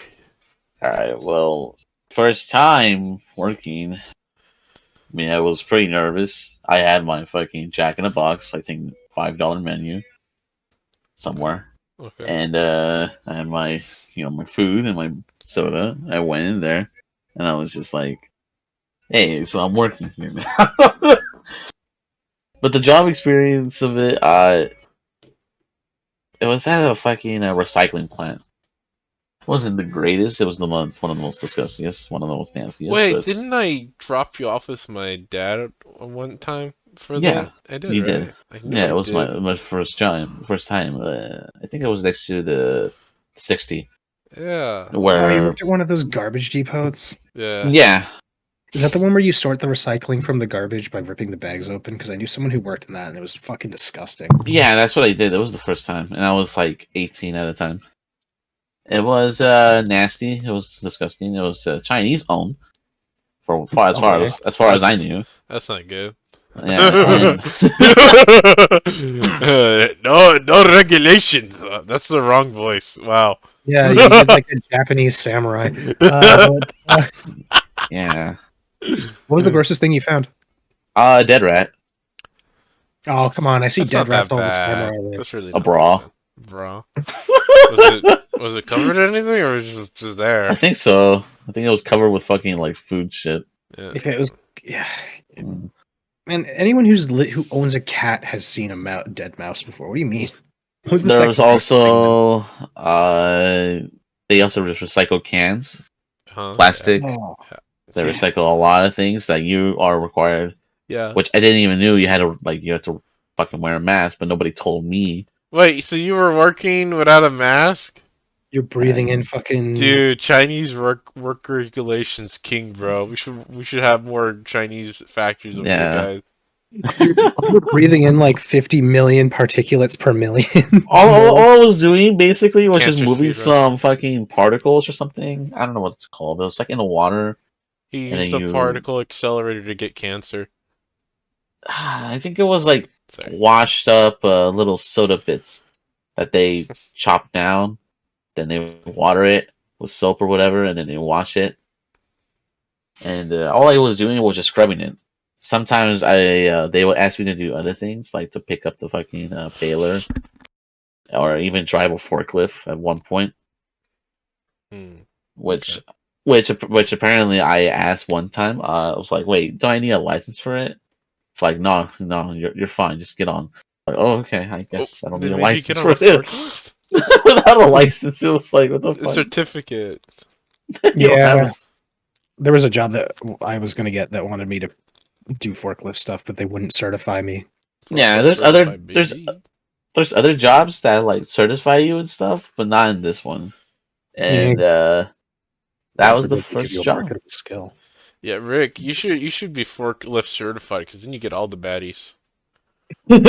Alright, well, first time working. I mean, I was pretty nervous. I had my fucking Jack in a Box, I think $5 menu somewhere. Okay. And I had my my food and my soda. I went in there and I was just like, hey, so I'm working here now. But the job experience of it, it was at a fucking recycling plant. It wasn't the greatest. It was one of the most disgustingest, one of the most nastiest. Wait, didn't I drop you off with my dad one time for that? I did, you right? did. Yeah, it was my first time. I think it was next to the 60. Yeah. Where you worked at one of those garbage depots? Yeah. Yeah. Is that the one where you sort the recycling from the garbage by ripping the bags open? Because I knew someone who worked in that, and it was fucking disgusting. Yeah, that's what I did. It was the first time, and I was like 18 at the time. It was nasty. It was disgusting. It was Chinese owned, as far as I knew. That's not good. Yeah. No regulations. That's the wrong voice. Wow. Yeah, you did like a Japanese samurai. Yeah. What was the grossest thing you found? Dead rat. Oh, come on. I see That's dead not rats that all the time where bad. I live. That's really A not bra. that bad. Bra. Was it covered in anything or was it just there? I think so. I think it was covered with fucking like food shit. Yeah. If it was, yeah, Mm. man. Anyone who owns a cat has seen a dead mouse before. What do you mean? Who's the There second was grossest thing then? also they also just recycle cans, Huh? plastic. Oh, They yeah. recycle a lot of things that you are required, Yeah. which I didn't even knew you had to fucking wear a mask, but nobody told me. Wait, so you were working without a mask? You're breathing in fucking. Dude, Chinese work regulations king, bro. We should have more Chinese factories over here, Yeah. guys. You're breathing in like 50 million particulates per million. All I was doing basically was just Cancer moving speed run. some fucking particles or something. I don't know what it's called. It was like in the water, He and then used a you. particle accelerator to get cancer. I think it was like Sorry. washed up little soda bits that they chop down. Then they water it with soap or whatever, and then they wash it. And all I was doing was just scrubbing it. Sometimes they would ask me to do other things, like to pick up the fucking baler, or even drive a forklift at one point. Hmm. Which, which apparently I asked one time. I was like, "Wait, do I need a license for it?" It's like, "No, no, you're fine. Just get on." Like, oh, okay. I Oh, guess I don't they need a made you get license on for a it. forklift? Without a license, it was like, what the A fuck? certificate. You don't have Yeah, a there was a job that I was going to get that wanted me to do forklift stuff, but they wouldn't certify me. Yeah, Forklift certified, baby. there's other jobs that like certify you and stuff, but not in this one. Yeah, And that God was the forbid they give you first a job. marketable skill. Yeah, Rick, you should be forklift certified because then you get all the baddies. All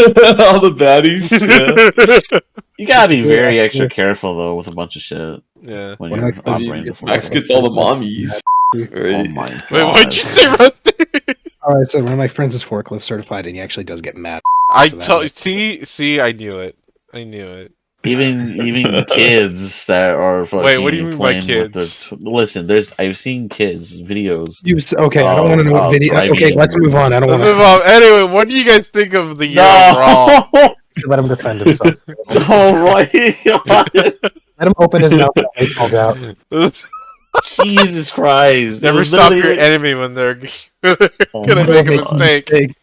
the baddies. Yeah. You gotta be Basically, very extra careful though with a bunch of shit Yeah. when one of my you're friends I mean, operating the it's Max forklift. gets all the mommies. Oh Right. my Wait, what'd you god! say, Rusty? Oh, I said one of my friends is forklift certified, and he actually does get mad. I So that tell way- see, I knew it. I knew it. Even kids that are Wait, what do you fucking mean by playing with their kids? listen. I've seen kids videos Okay, I don't want to know what of video. Okay, driving. let's move on. I don't Let's want move to on. Anyway, what do you guys think of the year overall? No, let him defend himself. oh my god! Let him open his mouth and I called out. Jesus Christ! It Never was stop literally your like, enemy when they're oh gonna my make a god! mistake.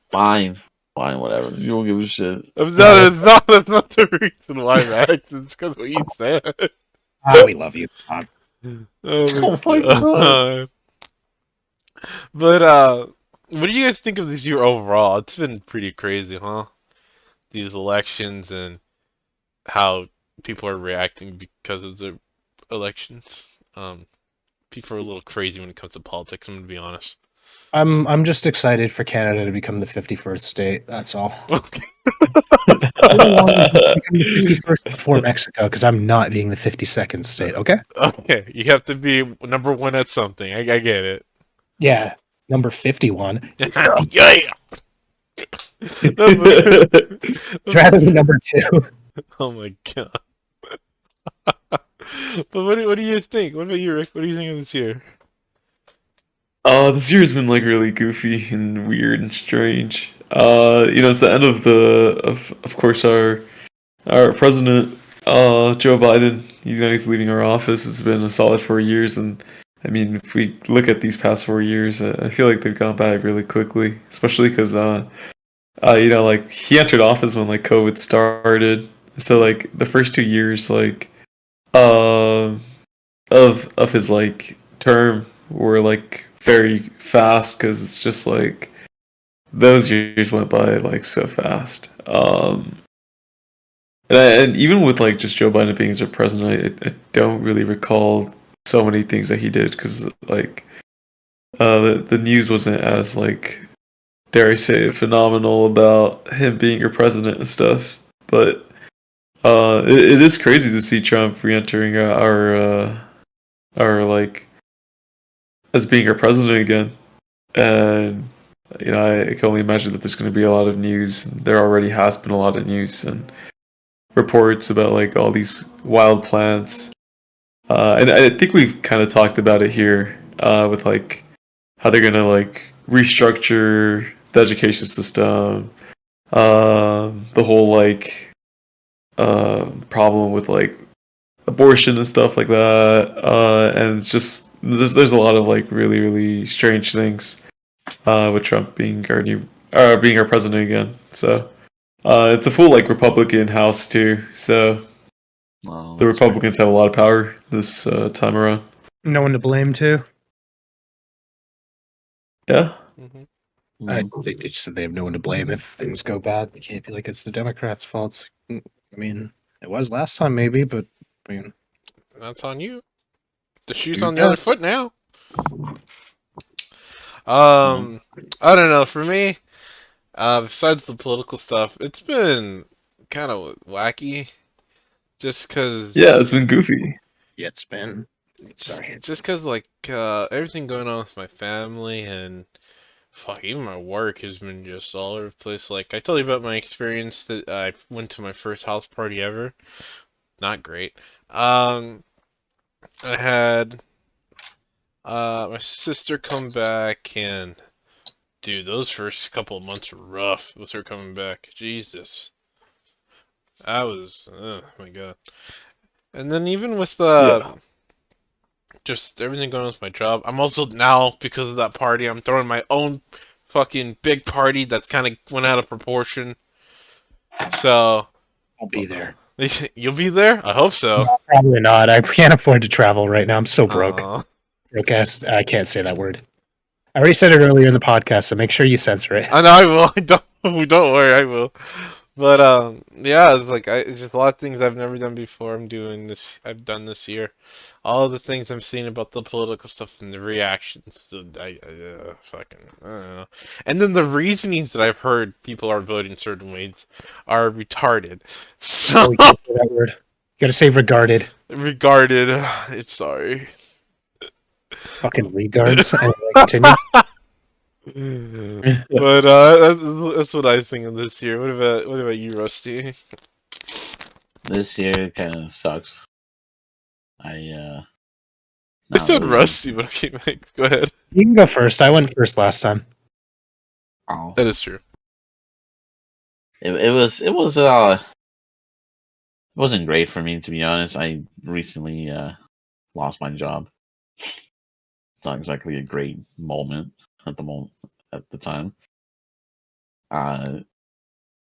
Fine, whatever. You don't give a shit. That's not the reason why, Max. It's because what you said. We love you. Oh Oh my my god! god. But what do you guys think of this year overall? It's been pretty crazy, huh? These elections and how people are reacting because of the elections. People are a little crazy when it comes to politics. I'm gonna be honest. I'm just excited for Canada to become the 51st state. That's all. Okay. I don't want to become the 51st before Mexico because I'm not being the 52nd state. Okay. Okay, you have to be number one at something. I get it. Yeah. Number 51. Yeah. I'd rather be number 2. Oh my god. But what do you guys think? What about you, Rick? What do you think of this year? This year's been like really goofy and weird and strange. It's the end of of course our president, Joe Biden. He's leaving our office. It's been a solid 4 years, and I mean, if we look at these past 4 years, I feel like they've gone by really quickly, especially because like he entered office when like COVID started, so like the first 2 years, like uh, of his like term were like very fast because it's just like those years went by like so fast. And even with like just Joe Biden being as a president, I don't really recall so many things that he did because like the news wasn't as like, dare I say, phenomenal about him being your president and stuff. But it is crazy to see Trump re-entering our like as being our president again. And I can only imagine that there's going to be a lot of news. There already has been a lot of news and reports about like all these wild plans. And I think we've kind of talked about it here with like how they're going to like restructure the education system, the whole like problem with like abortion and stuff like that, and it's just there's a lot of like really strange things with Trump being being our president again. So it's a full like Republican House too. So Well, the that's fair. Republicans have a lot of power this time around. No one to blame too. Yeah. Hmm. They just said they have no one to blame if things go bad. It can't be like it's the Democrats' fault. I mean, it was last time maybe, but I mean, That's on you. The shoe's do on the your other best. foot now. I don't know. For me, besides the political stuff, it's been kind of wacky. Just cause, Yeah, it's been goofy. Yeah, it's been. Sorry. just cause like everything going on with my family and fuck, even my work has been just all over the place. Like I told you about my experience that I went to my first house party ever. Not great. I had my sister come back and dude, those first couple of months were rough with her coming back. Jesus. I was, oh my god. And then even with Yeah. just everything going on with my job, I'm also now, because of that party, I'm throwing my own fucking big party that's kind of went out of proportion. So, I'll be there. you'll be there? I hope so. No, probably not. I can't afford to travel right now. I'm so broke. Aw. Broke ass. I can't say that word. I already said it earlier in the podcast, so make sure you censor it. I know I will. Don't worry, I will. But yeah, it's like it's just a lot of things I've never done before. I've done this year. All of the things I'm seeing about the political stuff and the reactions. Fucking, I don't know. And then the reasonings that I've heard people are voting certain ways are retarded. So Oh, we can't say that word. You gotta say regarded. regarded, it's sorry. Fucking regards. Anyway, continue. But that's what I was thinking this year. What about you, Rusty? This year kind of sucks. I I not said really. Rusty, but okay, Mike, go ahead. You can go first. I went first last time. Oh, That is true. it wasn't great for me, to be honest. I recently lost my job. It's not exactly a great moment at the time. A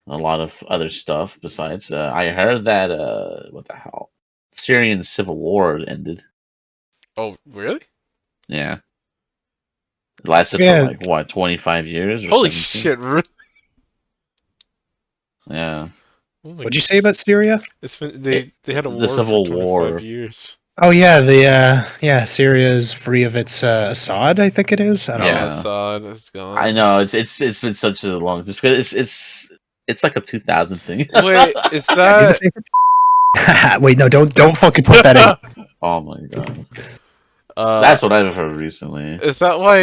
lot of other stuff besides. I heard that what the hell, Syrian civil war ended. Oh, really? Yeah, it lasted for Yeah. like what 25 years or Holy 17? shit! Yeah, Oh my What'd you say about Syria? It's been they had a the war for civil 25 war. years. Oh yeah, Syria is free of its Assad. I think it is. I don't know. Yeah. Assad is gone. I know it's been such a long. It's like a 2000 thing. Wait, is Yeah, do the that same for- Wait, no, don't fucking put that in. Oh my god, uh that's what I've heard recently. is that why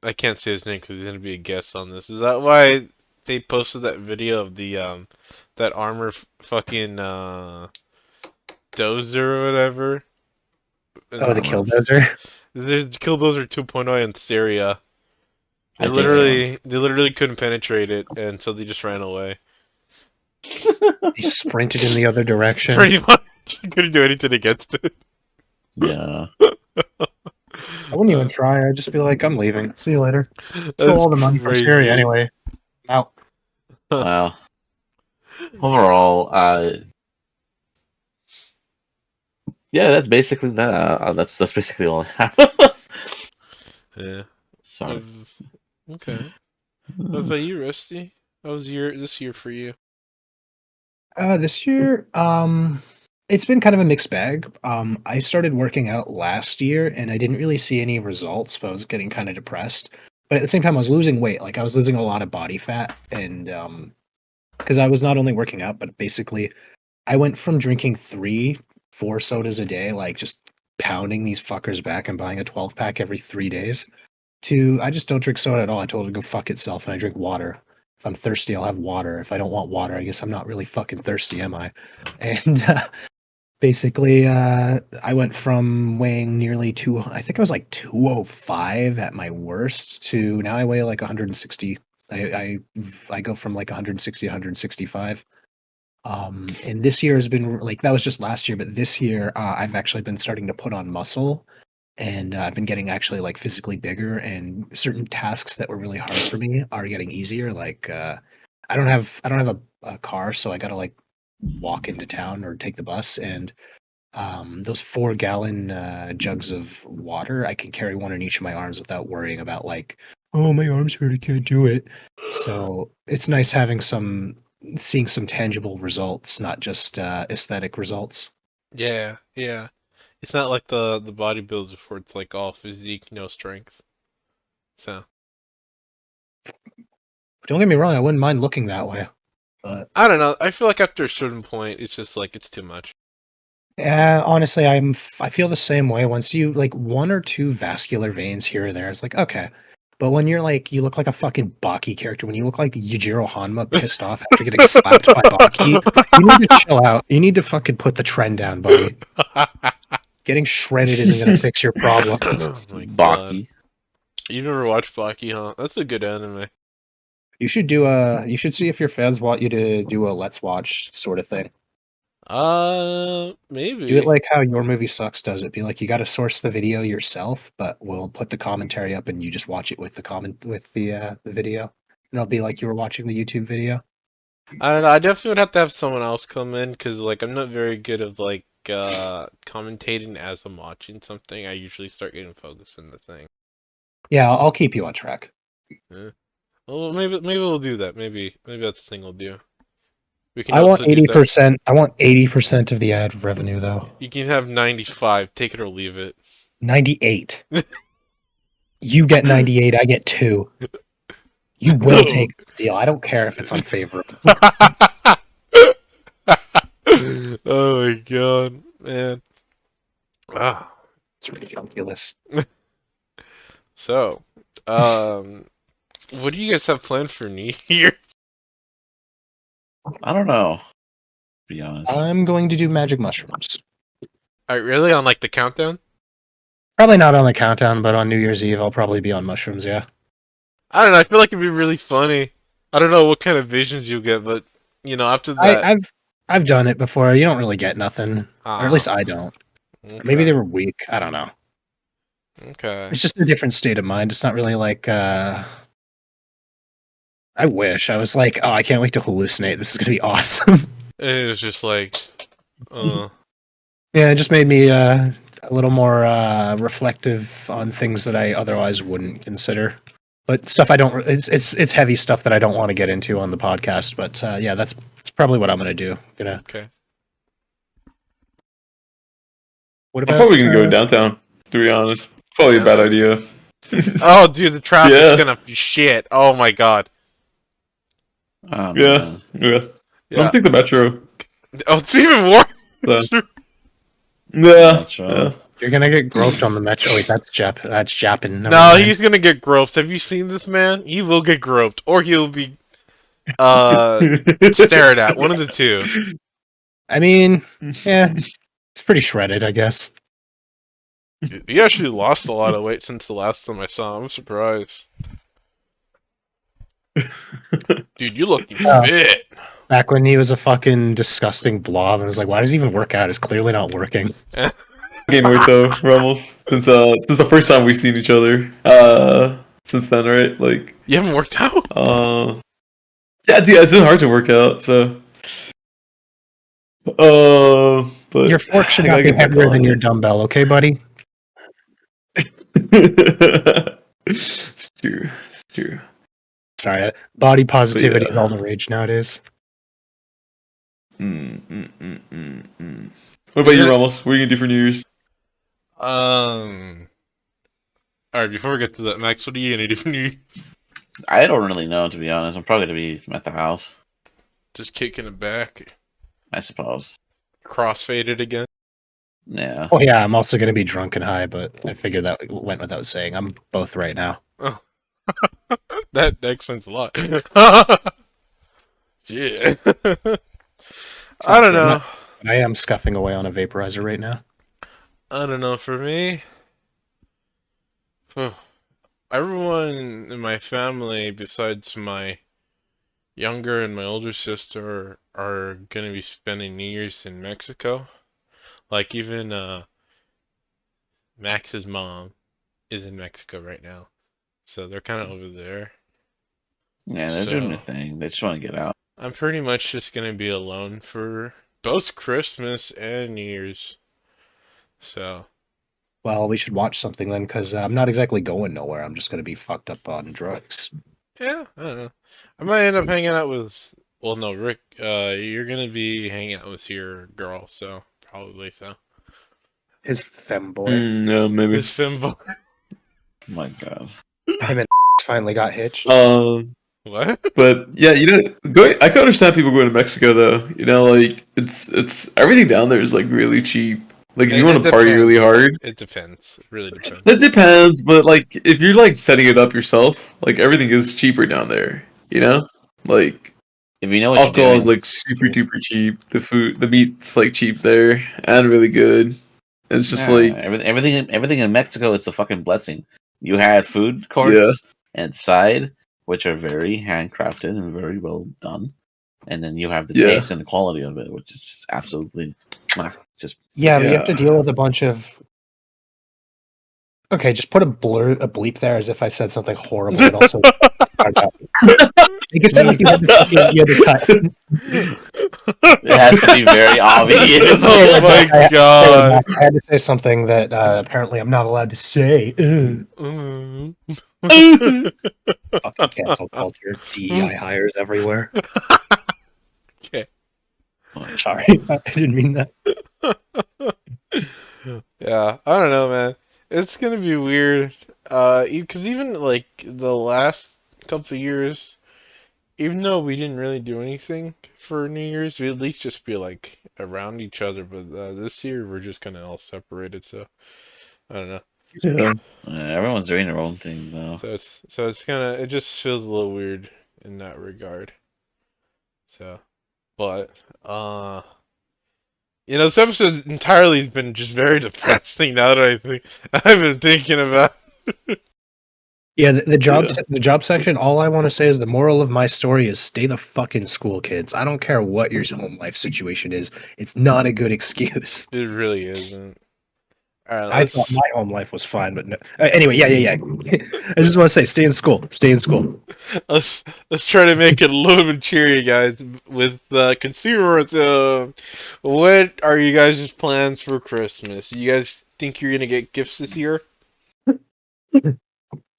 I can't say his name because he's gonna be a guest on this. Is that why they posted that video of the that armor fucking dozer or whatever? Oh, the And killdozer. there's Killdozer 2.0 in Syria. I think so. They literally couldn't penetrate it, and so they just ran away. He sprinted in the other direction. Pretty much, couldn't do anything against it. Yeah, I wouldn't even try. I'd just be like, I'm leaving. See you later. Stole That's all the money from crazy. Syria anyway. Out. well, overall, yeah, that's basically that. That's basically all I have. Yeah. Sorry. Okay. What about you, Rusty? How was this year for you? This year, it's been kind of a mixed bag. I started working out last year, and I didn't really see any results, but I was getting kind of depressed. But at the same time, I was losing weight. Like I was losing a lot of body fat, and because I was not only working out, but basically, I went from drinking 4 sodas a day, like just pounding these fuckers back and buying a 12-pack every 3 days, to I just don't drink soda at all. I told it to go fuck itself, and I drink water. If I'm thirsty, I'll have water. If I don't want water, I guess I'm not really fucking thirsty, am I? And Basically, I went from weighing nearly I think I was like 205 at my worst to now I weigh like 160. I go from like 160 to 165. And this year has been like that was just last year, but this year I've actually been starting to put on muscle, and I've been getting actually like physically bigger, and certain tasks that were really hard for me are getting easier. Like I don't have a car, so I gotta like walk into town or take the bus, and those 4 gallon jugs of water, I can carry one in each of my arms without worrying about like, oh, my arms hurt, I can't do it. So it's nice seeing some tangible results, not just aesthetic results. Yeah, yeah. It's not like the bodybuilders where it's like all physique, no strength. So Don't get me wrong, I wouldn't mind looking that way, but I don't know. I feel like after a certain point, it's just like it's too much. honestly, I feel the same way. Once you like one or two vascular veins here or there, it's like okay. But when you're like you look like a fucking Baki character, when you look like Yujiro Hanma pissed off after getting slapped by Baki, you need to chill out. You need to fucking put the trend down, buddy. Getting shredded isn't gonna fix your problems. Oh my god. Baki. You never watched Baki, huh? That's a good anime. You should see if your fans want you to do a let's watch sort of thing. Do it Maybe. like how Your Movie Sucks does it. Be like you got to source the video yourself, but we'll put the commentary up and you just watch it with the video. And it'll be like you were watching the YouTube video. I don't know. I definitely would have to have someone else come in because like I'm not very good of like commentating as I'm watching something. I usually start getting focused in the thing. Yeah, I'll keep you on track. Well, maybe we'll do that. Maybe that's the thing we'll do. We can I want also do that. 80%. I want 80% of the ad revenue though. You can have 95. Take it or leave it. 98. You get 98. I get 2. You will take this deal. I don't care if it's unfavorable. Oh my god, man. Ah. It's ridiculous. So, what do you guys have planned for New Year? I don't know. To be honest. I'm going to do magic mushrooms. Really? On like the countdown? Probably not on the countdown, but on New Year's Eve, I'll probably be on mushrooms. Yeah. I don't know. I feel like it'd be really funny. I don't know what kind of visions you'll get, but after that, I've done it before. You don't really get nothing, or at least I don't. Maybe they were weak. I don't know. Okay. It's just a different state of mind. It's not really like. I wish I was like, oh, I can't wait to hallucinate. This is gonna be awesome. And it was just like, Yeah, it just made me a little more reflective on things that I otherwise wouldn't consider. But stuff I don't. It's heavy stuff that I don't want to get into on the podcast. But yeah, that's probably what I'm gonna do. okay. What I'm about? probably gonna go downtown. To be honest, probably a bad idea. Oh, dude, the traffic's Yeah. gonna be shit. Oh my god. Yeah, Man. yeah. Yeah. Don't take the metro. Oh, it's even worse. So, yeah, Metro. yeah. You're gonna get groped on the metro. Wait, that's Japan. Never No, mind. he's gonna get groped. Have you seen this man? He will get groped, or he'll be stared at. One of the two. I mean, yeah, it's pretty shredded, I guess. He actually lost a lot of weight since the last time I saw him. I'm surprised. Dude, you looking fit. Back when he was a fucking disgusting blob, and I was like, why does he even work out? It's clearly not working. Gained weight though, Ramos. Since the first time we've seen each other. Since then, right? Like, You haven't worked out? yeah, dude, it's been hard to work out. So, but Your fork should I not gotta be get back heavier on than your it. dumbbell, okay, buddy? It's true. It's true. Sorry, body positivity yeah. is all the rage nowadays. What about you, Ramos? What are you gonna do for New Year's? Alright, before we get to that, Max, what are you gonna do for New Year's? I don't really know, to be honest. I'm probably gonna be at the house, Just kicking it back. I suppose. Crossfaded again. Yeah. Oh yeah, I'm also gonna be drunk and high, but I figured that went without saying. I'm both right now. Oh. that explains a lot. Yeah. I don't know. I am scuffing away on a vaporizer right now. I don't know. For me, everyone in my family, besides my younger and my older sister, are gonna be spending New Year's in Mexico. Like even Max's mom is in Mexico right now, so they're kind of over there. Yeah, they're doing their So thing. They just want to get out. I'm pretty much just gonna be alone for both Christmas and New Year's. So Well, we should watch something then, because I'm not exactly going nowhere. I'm just going to be fucked up on drugs. yeah, I don't know. I might end up hanging out with. Well, no, Rick. You're gonna be hanging out with your girl, so probably so. His femboy. Yeah, maybe. His femboy. Oh my god. Him and finally got hitched. What? But yeah, I can understand people going to Mexico though. Like it's everything down there is like really cheap. Like if you want to party really hard, It depends. It really depends. it depends. But like if you're like setting it up yourself, like everything is cheaper down there. Like If you know what you're alcohol doing, is like super duper cheap. The meat's like cheap there and really good. It's just like everything in Mexico, it's a fucking blessing. You had food courts Yeah. and side, which are very handcrafted and very well done, and then you have the Yeah. taste and the quality of it, which is just absolutely just. Yeah, but you have to Yeah. deal with a bunch of. Okay, just put a bleep there as if I said something horrible. It also started out. Make it sound like you had to cut. It has to be very obvious. Oh my god. I had to say something that apparently I'm not allowed to say. Mm. Fucking cancel culture. DEI hires everywhere. Okay. Sorry, I didn't mean that. Yeah, I don't know, man. It's gonna be weird. Because even like the last couple of years, even though we didn't really do anything for New Year's, we at least just be like around each other. But this year we're just kind of all separated, so I don't know. Yeah. Everyone's doing their own thing though. So it's kind of, it just feels a little weird in that regard. So, but this episode's entirely been just very depressing. Now that I've been thinking about. Yeah, the job section. All I want to say is the moral of my story is stay the fuck in school, kids. I don't care what your home life situation is. It's not a good excuse. It really isn't. All right, I thought my home life was fine, but no. Anyway, yeah. I just want to say, stay in school. Stay in school. let's try to make it a little bit cheery, guys. With consumers, what are you guys' plans for Christmas? You guys think you're gonna get gifts this year?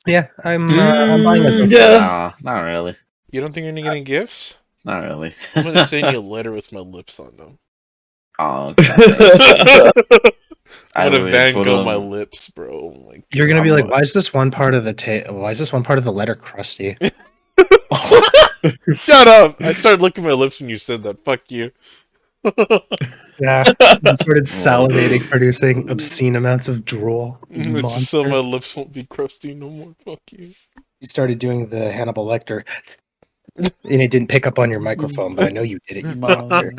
Yeah, I'm buying a Yeah. Nah, not really. You don't think you're gonna get any gifts? Not really. I'm gonna send you a letter with my lips on them. Oh, I'm gonna would Van put Gogh on- my lips, bro. Like, You're gonna be I'm like, a- why is this one part of the letter crusty? shut up! I started licking my lips when you said that. Fuck you. Yeah, you started salivating, producing obscene amounts of drool. You Just so monster. my lips won't be crusty no more. Fuck you. You started doing the Hannibal Lecter, and it didn't pick up on your microphone, but I know you did it, you monster.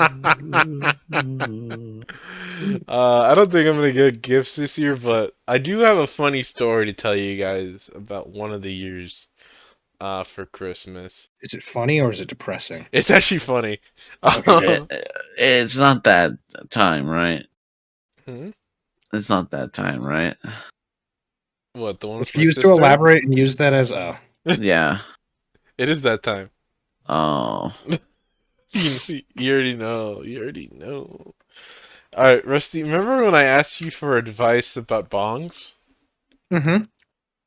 I don't think I'm gonna get gifts this year, but I do have a funny story to tell you guys about one of the years for Christmas. Is it funny or is it depressing? It's actually funny. It's not that time, right? Hmm? It's not that time, right? What, the one with my Refuse to sister? elaborate and use that as a. Yeah. It is that time. Oh. You already know. You already know. Alright, Rusty, remember when I asked you for advice about bongs? Mm-hmm.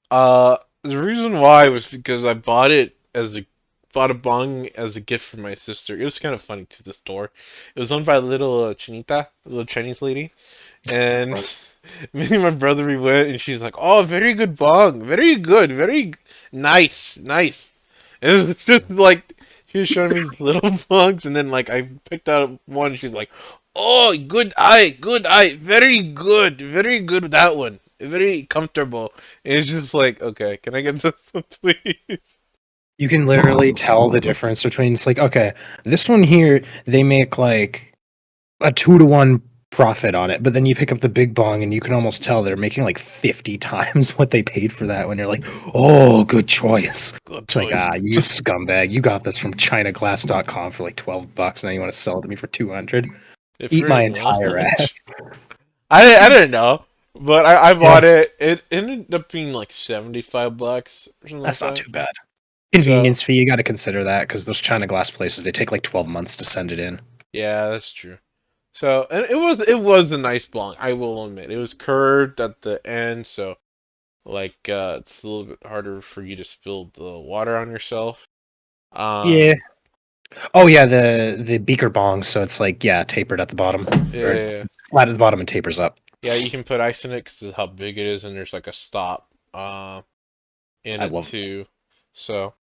The reason why was because I bought a bong as a gift for my sister. It was kind of funny to the store. It was owned by a little Chinita, a little Chinese lady, and me and my brother, we went, and she's like, "Oh, very good bong, very good, nice." And it's just like she was showing me these little bongs, and then like I picked out one, and she's like, "Oh, good eye, very good with that one, very comfortable." And it's just like, okay, can I get this one, please? You can literally tell the difference between, it's like, okay, this one here, they make like a 2-to-1 profit on it, but then you pick up the big bong and you can almost tell they're making like 50 times what they paid for that when you're like, oh, good choice. Good It's like, choice. you scumbag. You got this from ChinaGlass.com for like $12. Now you want to sell it to me for 200. It Eat my pretty entire much. ass. I didn't know, but I bought it. It ended up being like $75 or something That's like not that. too bad. Convenience fee, you got to consider that because those China Glass places, they take like 12 months to send it in. Yeah, that's true. So, and it was a nice bong, I will admit. It was curved at the end, so like it's a little bit harder for you to spill the water on yourself. Yeah. Oh yeah, the beaker bong, so it's like tapered at the bottom, or Yeah. it's flat at the bottom and tapers up. Yeah, you can put ice in it because of how big it is, and there's like a stop in I it love. too. So,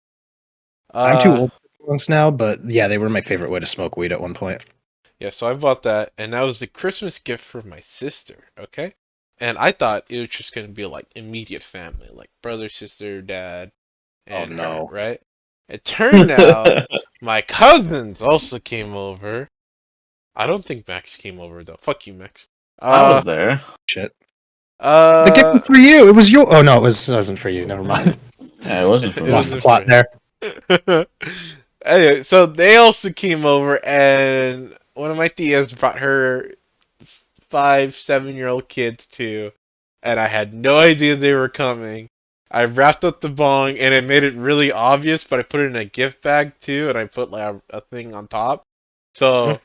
I'm too old for bongs now, but yeah, they were my favorite way to smoke weed at one point. yeah, so I bought that, and that was the Christmas gift for my sister, okay? And I thought it was just gonna be like immediate family, like brother, sister, dad, Oh and her, no. right? It turned out my cousins also came over. I don't think Max came over though. Fuck you, Max. I was there. Shit. The gift was for you. It was your. Oh no, it wasn't for you. Never mind. Yeah, it wasn't for it me. Lost the wasn't plot for there. Anyway, so they also came over, and one of my tias brought her 5, 7-year-old kids too, and I had no idea they were coming. I wrapped up the bong, and it made it really obvious, but I put it in a gift bag too, and I put like a thing on top. So,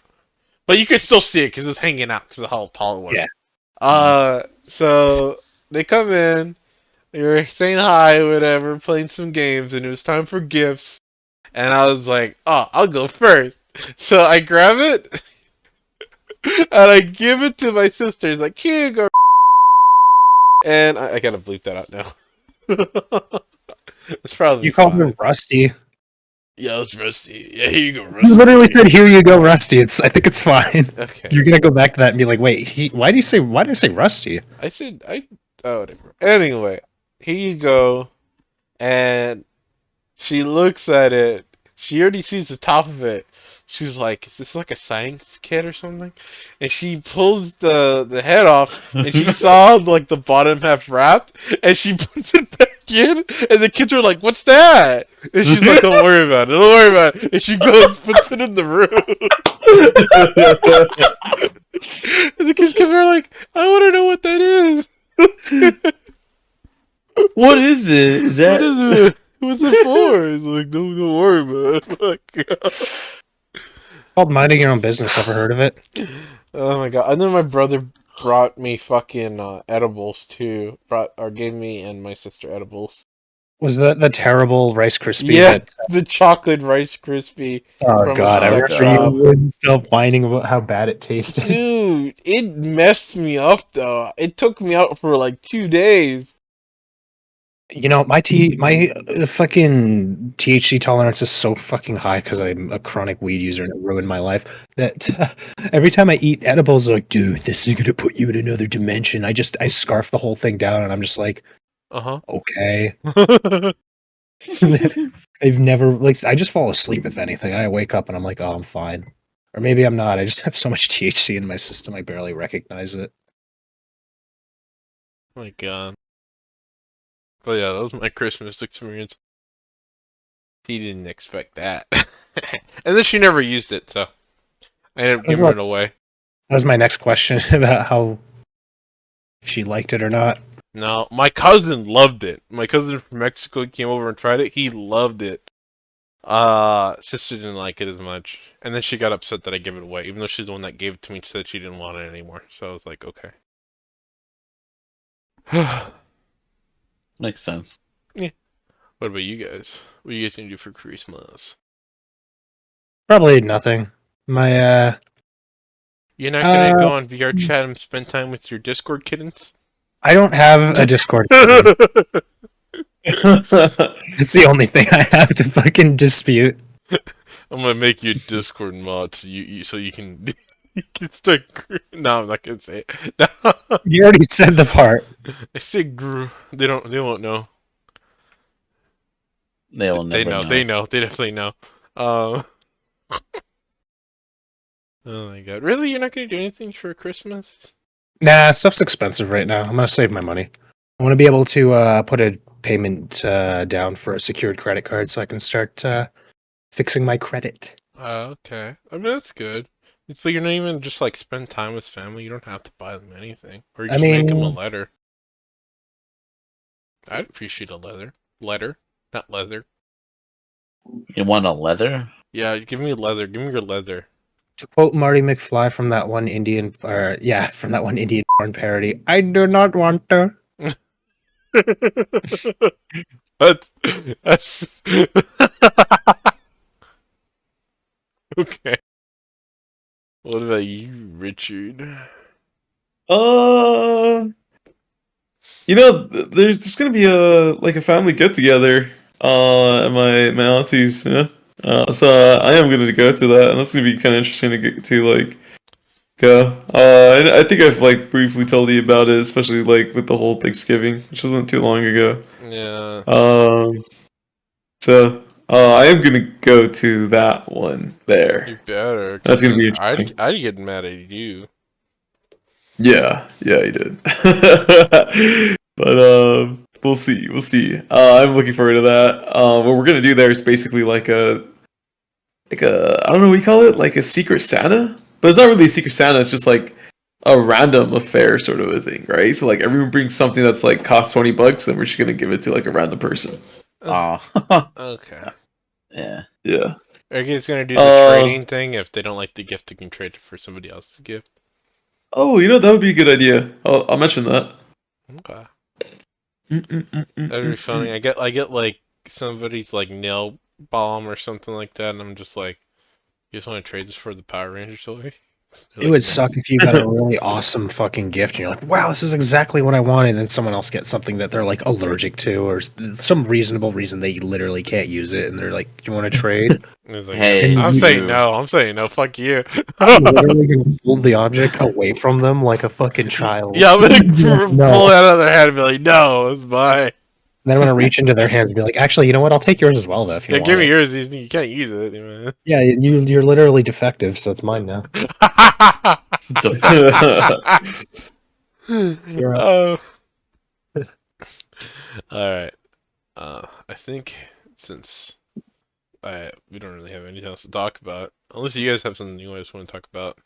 but you could still see it because it was hanging out because of how tall it was. Yeah. So they come in, they were saying hi, whatever, playing some games, and it was time for gifts. And I was like, oh, I'll go first. So I grab it and I give it to my sister. He's like, here you go. And I gotta bleep that out now. It's probably You called fine. her Rusty. Yeah, it's Rusty. Yeah, here you go, Rusty. You literally said, "Here you go, Rusty." I think it's fine. Okay. You're gonna go back to that and be like, "Wait, why did I say Rusty?" Oh, whatever. Anyway, here you go. And she looks at it. She already sees the top of it. She's like, "Is this like a science kit or something?" And she pulls the head off, and she saw like the bottom half wrapped, and she puts it back in. And the kids are like, "What's that?" And she's like, "Don't worry about it. Don't worry about it." And she goes, puts it in the room. And the kids are like, "I want to know what that is." What is it? Is What that? is it? What's it for? It's like, don't worry about it. Like, Called minding your own business. Ever heard of it? oh my god! And then my brother brought me fucking edibles too. Gave me and my sister edibles. Was the terrible Rice Krispie Yeah, that? the chocolate Rice Krispie Oh from a god, I Oh, sex remember you shop. God. wouldn't stop whining about how bad it tasted. Dude, it messed me up though. It took me out for like 2 days. You know, my fucking THC tolerance is so fucking high because I'm a chronic weed user and it ruined my life. That every time I eat edibles, I'm like, dude, this is gonna put you in another dimension. I scarf the whole thing down and I'm just like, Uh okay. huh. I've never I just fall asleep if anything. I wake up and I'm like, oh, I'm fine. Or maybe I'm not. I just have so much THC in my system I barely recognize it. My god. But yeah, that was my Christmas experience. He didn't expect that. And then she never used it, so I ended up giving it away. That was my next question about how she liked it or not. No, my cousin loved it. My cousin from Mexico came over and tried it. He loved it. Sister didn't like it as much. And then she got upset that I gave it away. Even though she's the one that gave it to me, she said she didn't want it anymore. So I was like, okay. Makes sense. What about you guys? What are you guys gonna do for Christmas? Probably nothing. My You're not gonna go on VR chat and spend time with your Discord kittens? I don't have a Discord. It's the only thing I have to fucking dispute. I'm gonna make you a Discord mod so you can you can start. No, I'm not gonna say it. No. You already said the part. I said grew. They won't know. They will They never know. know. They know. They definitely know. Um. Oh my god. Really? You're not gonna do anything for Christmas? Nah, stuff's expensive right now. I'm gonna save my money. I want to be able to put a payment down for a secured credit card so I can start fixing my credit. Okay. I mean, that's good. So you're not even just like spend time with family. You don't have to buy them anything, or you I just make them a mean, letter. I'd appreciate a letter, not leather. You want a leather? Yeah, give me leather. Give me your leather. to quote Marty McFly from that one from that one Indian porn parody, I do not want to. that's that's okay. What about you, Richard? Uh, there's gonna be a family get together. At my auntie's. So I am gonna go to that, and that's gonna be kind of interesting to get to go. And I think I've like briefly told you about it, especially like with the whole Thanksgiving, which wasn't too long ago. Yeah. Um, I am gonna go to that one there. You better, That's cause gonna be I'd interesting. I'd get mad at you. Yeah, he did. But we'll see. I'm looking forward to that. What we're gonna do there is basically like a I don't know what you call it, like a secret Santa, but it's not really a secret Santa. It's just like a random affair sort of a thing, right? So like everyone brings something that's like costs $20, and we're just gonna give it to like a random person. Uh, Oh, okay. yeah. Yeah. Are you guys gonna do the Uh trading thing? If they don't like the gift, they can trade it for somebody else's gift. oh, that would be a good idea. I'll mention that. Okay. That'd be funny. Mm-mm-mm-mm-mm. I get like somebody's like nail bomb or something like that, and I'm just like, you just want to trade this for the Power Ranger toy? They're It like, would no. suck if you got a really awesome fucking gift and you're like, wow, this is exactly what I wanted. And then someone else gets something that they're like allergic to or some reasonable reason they literally can't use it. And they're like, do you want to trade? And it's like, Hey, And I'm you, saying you. no. I'm saying no. Fuck you. you're literally going to hold the object away from them like a fucking child. Yeah, I'm gonna Be like, pull no. it out of their hand and be like, no, it's mine. Then I'm going to reach into their hands and be like, actually, you know what? I'll take yours as well, though, if you Yeah, want give me it. yours. You can't use it, man. Yeah, you're literally defective, so it's mine now. It's a fact. You're up. Oh. All right. I think since we don't really have anything else to talk about, unless you guys have something you guys want to talk about.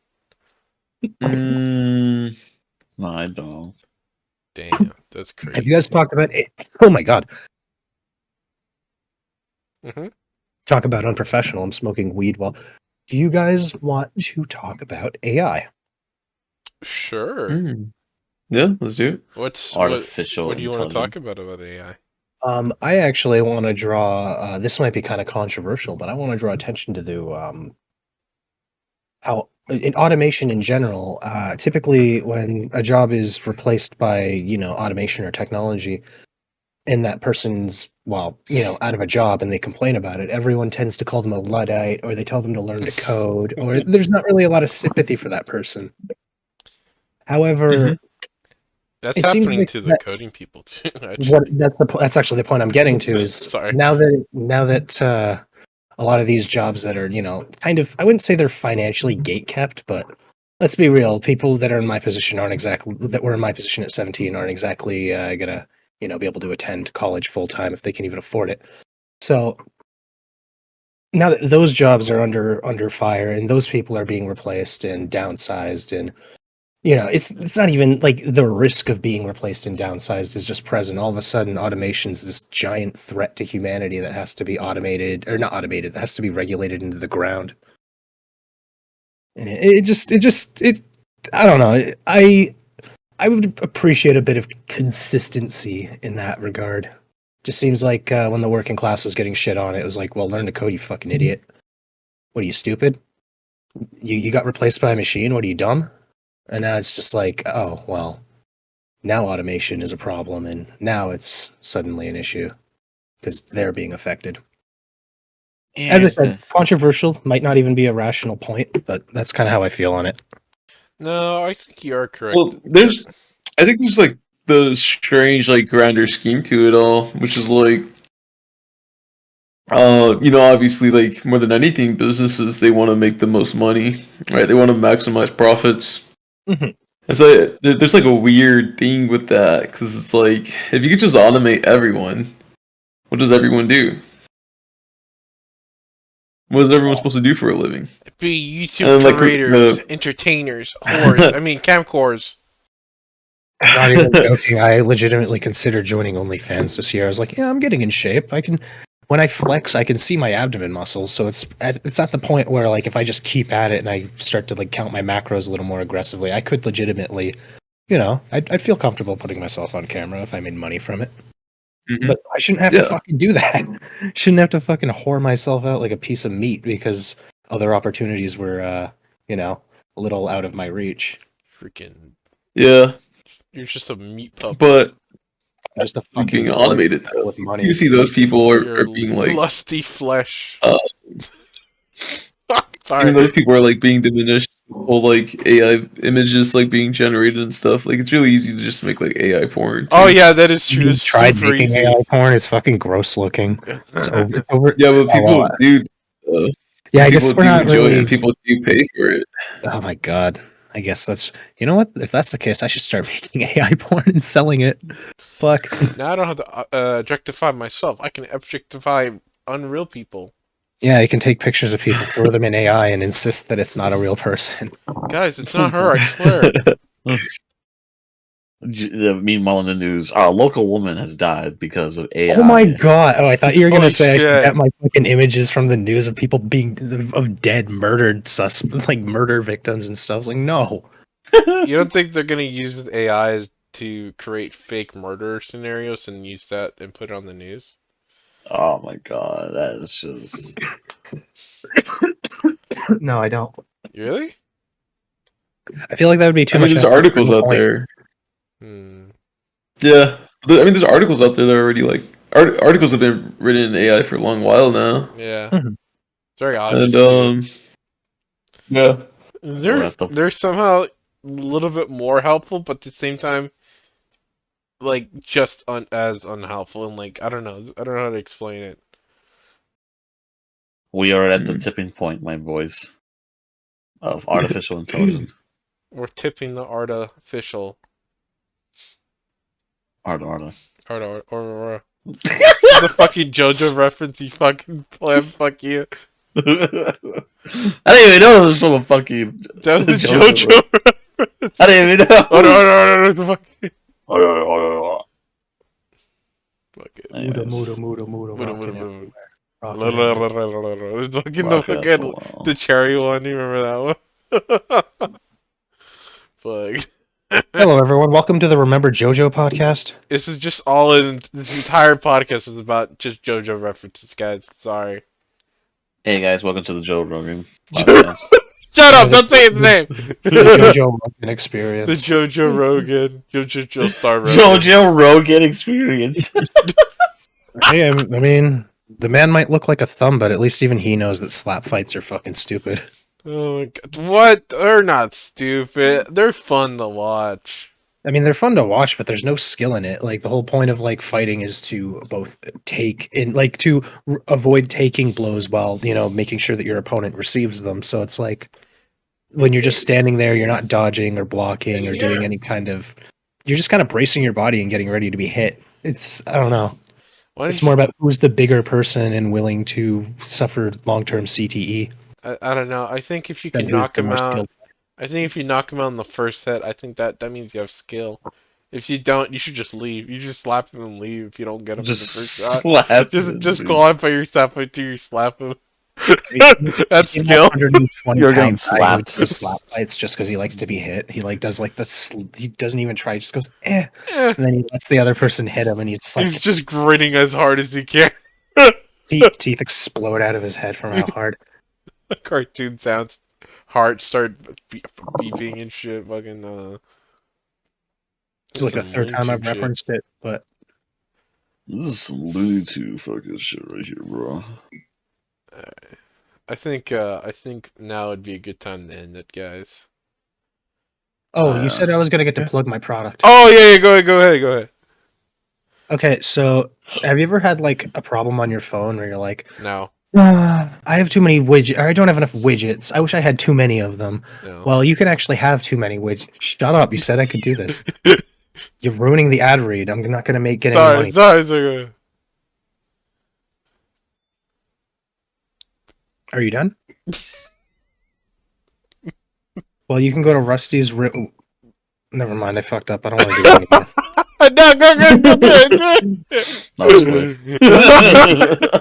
Mm, No, I don't. Damn, that's Have you guys crazy. talked about it? Oh my god. Hmm. Talk about unprofessional. I'm smoking weed while. Do you guys want to talk about AI? Sure. mm. Yeah, let's do it. Artificial what do you want to talk intelligence. about AI? I actually want to draw. This might be kind of controversial, but I want to draw attention to the how in automation in general. Typically, when a job is replaced by automation or technology, and that person's out of a job and they complain about it, everyone tends to call them a luddite, or they tell them to learn to code, or there's not really a lot of sympathy for that person. Hmm. However, That's it seems happening like to the that's coding people too, actually. that's actually the point I'm getting to is Sorry. now that a lot of these jobs that are kind of, I wouldn't say they're financially gate kept, but let's be real, people that are in my position aren't exactly that were in my position at 17 aren't exactly gonna be able to attend college full time if they can even afford it. So now that those jobs are under fire and those people are being replaced and downsized, and it's not even like the risk of being replaced and downsized is just present. All of a sudden, automation's this giant threat to humanity that has to be automated, or not automated, that has to be regulated into the ground. And it I don't know. I would appreciate a bit of consistency in that regard. Just seems like when the working class was getting shit on, it was like, well, learn to code, you fucking idiot. What are you, stupid? You got replaced by a machine? What are you, dumb? And now it's just like, oh, well, now automation is a problem, and now it's suddenly an issue because they're being affected. Yeah, As I here's said, the controversial, might not even be a rational point, but that's kind of how I feel on it. No, I think you are correct. Well, I think there's like the strange, like grander scheme to it all, which is like, Obviously, like more than anything, businesses they want to make the most money, right? They want to maximize profits. Mhm. And so there's like a weird thing with that because it's like if you could just automate everyone, what does everyone do? What is everyone supposed to do for a living? Be YouTube And like creators, entertainers, whores. I mean, camcors. Not even joking. I legitimately considered joining OnlyFans this year. I was like, yeah, I'm getting in shape. When I flex, I can see my abdomen muscles. So it's at the point where like if I just keep at it and I start to like count my macros a little more aggressively, I could legitimately, I'd feel comfortable putting myself on camera if I made money from it. Mhm. But I shouldn't have to fucking do that. Shouldn't have to fucking whore myself out like a piece of meat because other opportunities were, a little out of my reach. Freaking, Yeah, you're just a meat puppet. but Just a you're fucking being board automated though. with You money. see those people Your are being like, lusty flesh. uh, Sorry. even those people are like being diminished. Whole like AI images like being generated and stuff. Like it's really easy to just make like AI porn Oh too. yeah, that is true. You It's tried super making easy. AI porn. It's fucking gross looking. It's over. Yeah, but Oh well. people do. Yeah, I People guess we're do not enjoy it, really. and people do pay for it. Oh my god. I guess that's. You know what? If that's the case, I should start making AI porn and selling it. Fuck. Now I don't have to objectify myself. I can objectify unreal people. Yeah, you can take pictures of people, throw them in AI, and insist that it's not a real person. Guys, it's not her, I swear. Meanwhile, in the news, a local woman has died because of AI. Oh my god! Oh, I thought you were gonna Holy say I should shit. get my fucking images from the news of people being of dead, murdered like murder victims and stuff. I was like, no. You don't think they're gonna use AI to create fake murder scenarios and use that and put it on the news? Oh my god, that is just. No, I don't. Really? I feel like that would be too I mean, much there's effort for articles no out point. there. Hmm. Yeah, there's articles out there that are already like articles have been written in AI for a long while now, Yeah. Mhm. It's very and obvious too. yeah, We'll have to- They're somehow a little bit more helpful, but at the same time, like just as unhelpful. And like I don't know how to explain it. We are at the Mm. tipping point, my boys, of artificial intelligence. We're tipping the artificial Arda. or this is a fucking JoJo reference. You fucking plan. Fuck you. I didn't even know this was from a fucking That was the JoJo. JoJo reference. I didn't even know. Oh, no, fuck it. Muda, Anyways, muda, muda, muda, Muda, rocking muda, muda. everywhere. Rocking everywhere. It's fucking rock it at the the wall. cherry one. You remember that one? Fuck. Hello, everyone. Welcome to the Remember JoJo podcast. This is just all in. This entire podcast is about just JoJo references, guys. Sorry. Hey guys, welcome to the Joe Rogan podcast. Shut Yeah, up! Don't say his name. The JoJo Rogan The experience. JoJo Rogan, JoJo Star Rogan. JoJo Rogan experience. Hey, I mean, the man might look like a thumb, but at least even he knows that slap fights are fucking stupid. Oh my god! What? They're not stupid. They're fun to watch. I mean, they're fun to watch, but there's no skill in it. Like the whole point of like fighting is to both take in, like to avoid taking blows while making sure that your opponent receives them. So it's like when you're just standing there, you're not dodging or blocking or doing any kind of. You're just kind of bracing your body and getting ready to be hit. I don't know. Why It's don't more you? about who's the bigger person and willing to suffer long-term CTE I don't know. I think if you than can who's knock the him more out, skilled. I think if you knock him out in the first set, I think that means you have skill. If you don't, you should just leave. You just slap him and leave if you don't get him in the Just first shot. slap. Just qualify yourself until you slap him. You That's see that skill. 120 You're getting pound guy who slapped. does slap fights just because he likes to be hit. He like does like he doesn't even try. He just goes eh, Eh, and then he lets the other person hit him, and he's just he's like just grinning as hard as he can. teeth explode out of his head from how hard. Cartoon sounds. Heart start beeping and shit. Fucking It's this is like the some third Looney time I've Tube shit. referenced it, but This is some Looney Tunes fucking shit right here, bro. I think now would be a good time to end it, guys. oh, you Yeah. said I was gonna get to Yeah. plug my product. Oh yeah, go ahead. Okay, so have you ever had like a problem on your phone where you're like, No, I have too many widgets, or I don't have enough widgets. I wish I had too many of them. no. Well, you can actually have too many widgets. Shut up! You said I could do this. You're ruining the ad read. I'm not gonna get any money. Sorry. Are you done? Well, you can go to Rusty's. Never mind. I fucked up. I don't want to do it anymore. No, go do it. That was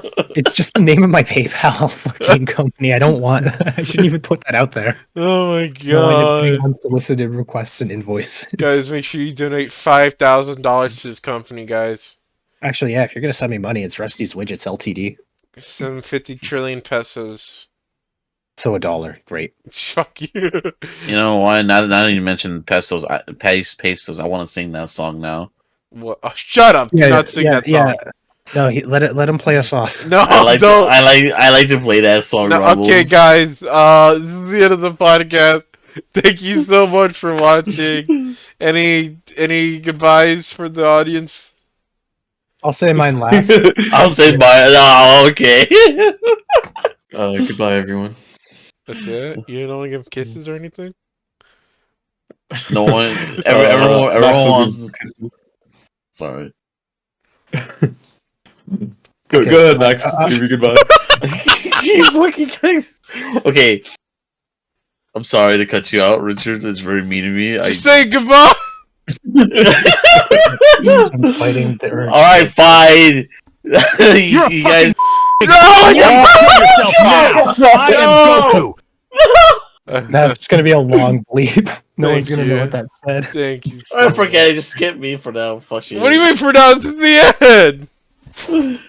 quick. It's just the name of my PayPal fucking company. I don't want. I shouldn't even put that out there. Oh my I don't want any god. unsolicited requests and invoices. Guys, make sure you donate $5,000 to this company, guys. Actually, yeah. If you're gonna send me money, it's Rusty's Widgets Ltd. 750 trillion pesos. So $1. Great. Fuck you. You know why? Now that you mentioned pesos, pesos, I want to sing that song now. What? Oh, shut up! Do not sing that song. No, let him play us off. No, I don't. like to play that song. No, Rumbles. okay, guys. This is the end of the podcast. Thank you so much for watching. Any goodbyes for the audience? I'll say mine last. I'll say bye. Oh, okay. Goodbye, everyone. That's it. You don't want to give kisses or anything? No one. Everyone Max will wants. give kisses. Sorry. Go ahead, Max. Give me goodbye. You fucking crazy. Okay. I'm sorry to cut you out, Richard. It's very mean of me. Just say goodbye. I'm fighting the urge. All right, fine. you guys. No! yourself now! I am Goku! That's gonna be a long bleep. No Thank one's gonna you. know what that said. Thank you. I forget it. Just skip me for now. Fuck you. What do you mean pronounce in the end?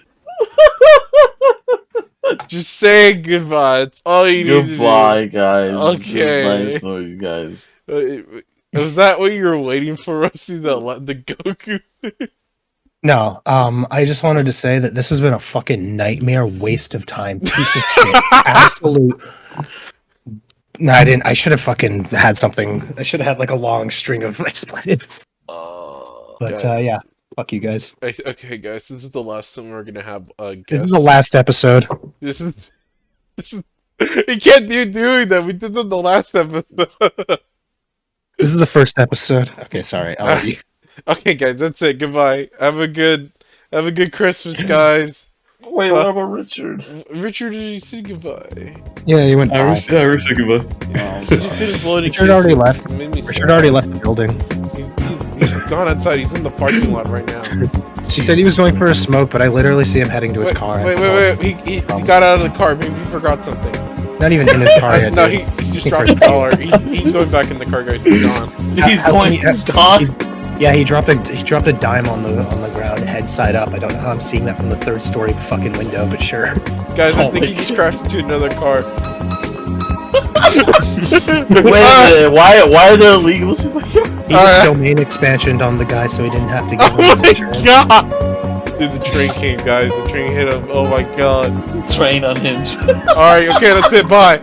Just say goodbye. It's all you need Goodbye, guys. Okay. It's nice knowing you guys. to do. Was that what you were waiting for, Rusty? The Goku? No, I just wanted to say that this has been a fucking nightmare, waste of time, piece of shit, absolute. No, I didn't. I should have fucking had something. I should have had like a long string of expletives. But yeah, fuck you guys. Okay, guys, this is the last time we're gonna have a guest. This is the last episode. This is. You can't do doing that. We did it in the last episode. This is the first episode. Okay, sorry. I'll let you. Okay, guys, that's it. Goodbye. Have a good Christmas, guys. Wait, what about Richard? Richard, did you say goodbye? Yeah, you went. I wish I could goodbye. He just finished loading Richard already kisses. left. It made me Richard sad. already left the building. He's gone outside. He's in the parking lot right now. She said he was going for a smoke, but I literally see him heading to his car. Wait. He got out of the car. Maybe he forgot something. He's not even in his car yet. No, dude. he just dropped the dollar. He's going back in the car, guys. He's gone. He's How going. can he- He's gone. Yeah, he dropped a dime on the ground, head side up. I don't know how I'm seeing that from the third story fucking window, but sure. Guys, I Oh think my he just crashed into another car. Wait a minute. Why are there illegals in my yard? He just domain expansioned on the guy, so he didn't have to give him Oh his my insurance. god! Dude, the train came, guys. The train hit him. Oh my god. Train unhinged. Alright, okay, that's it. Bye.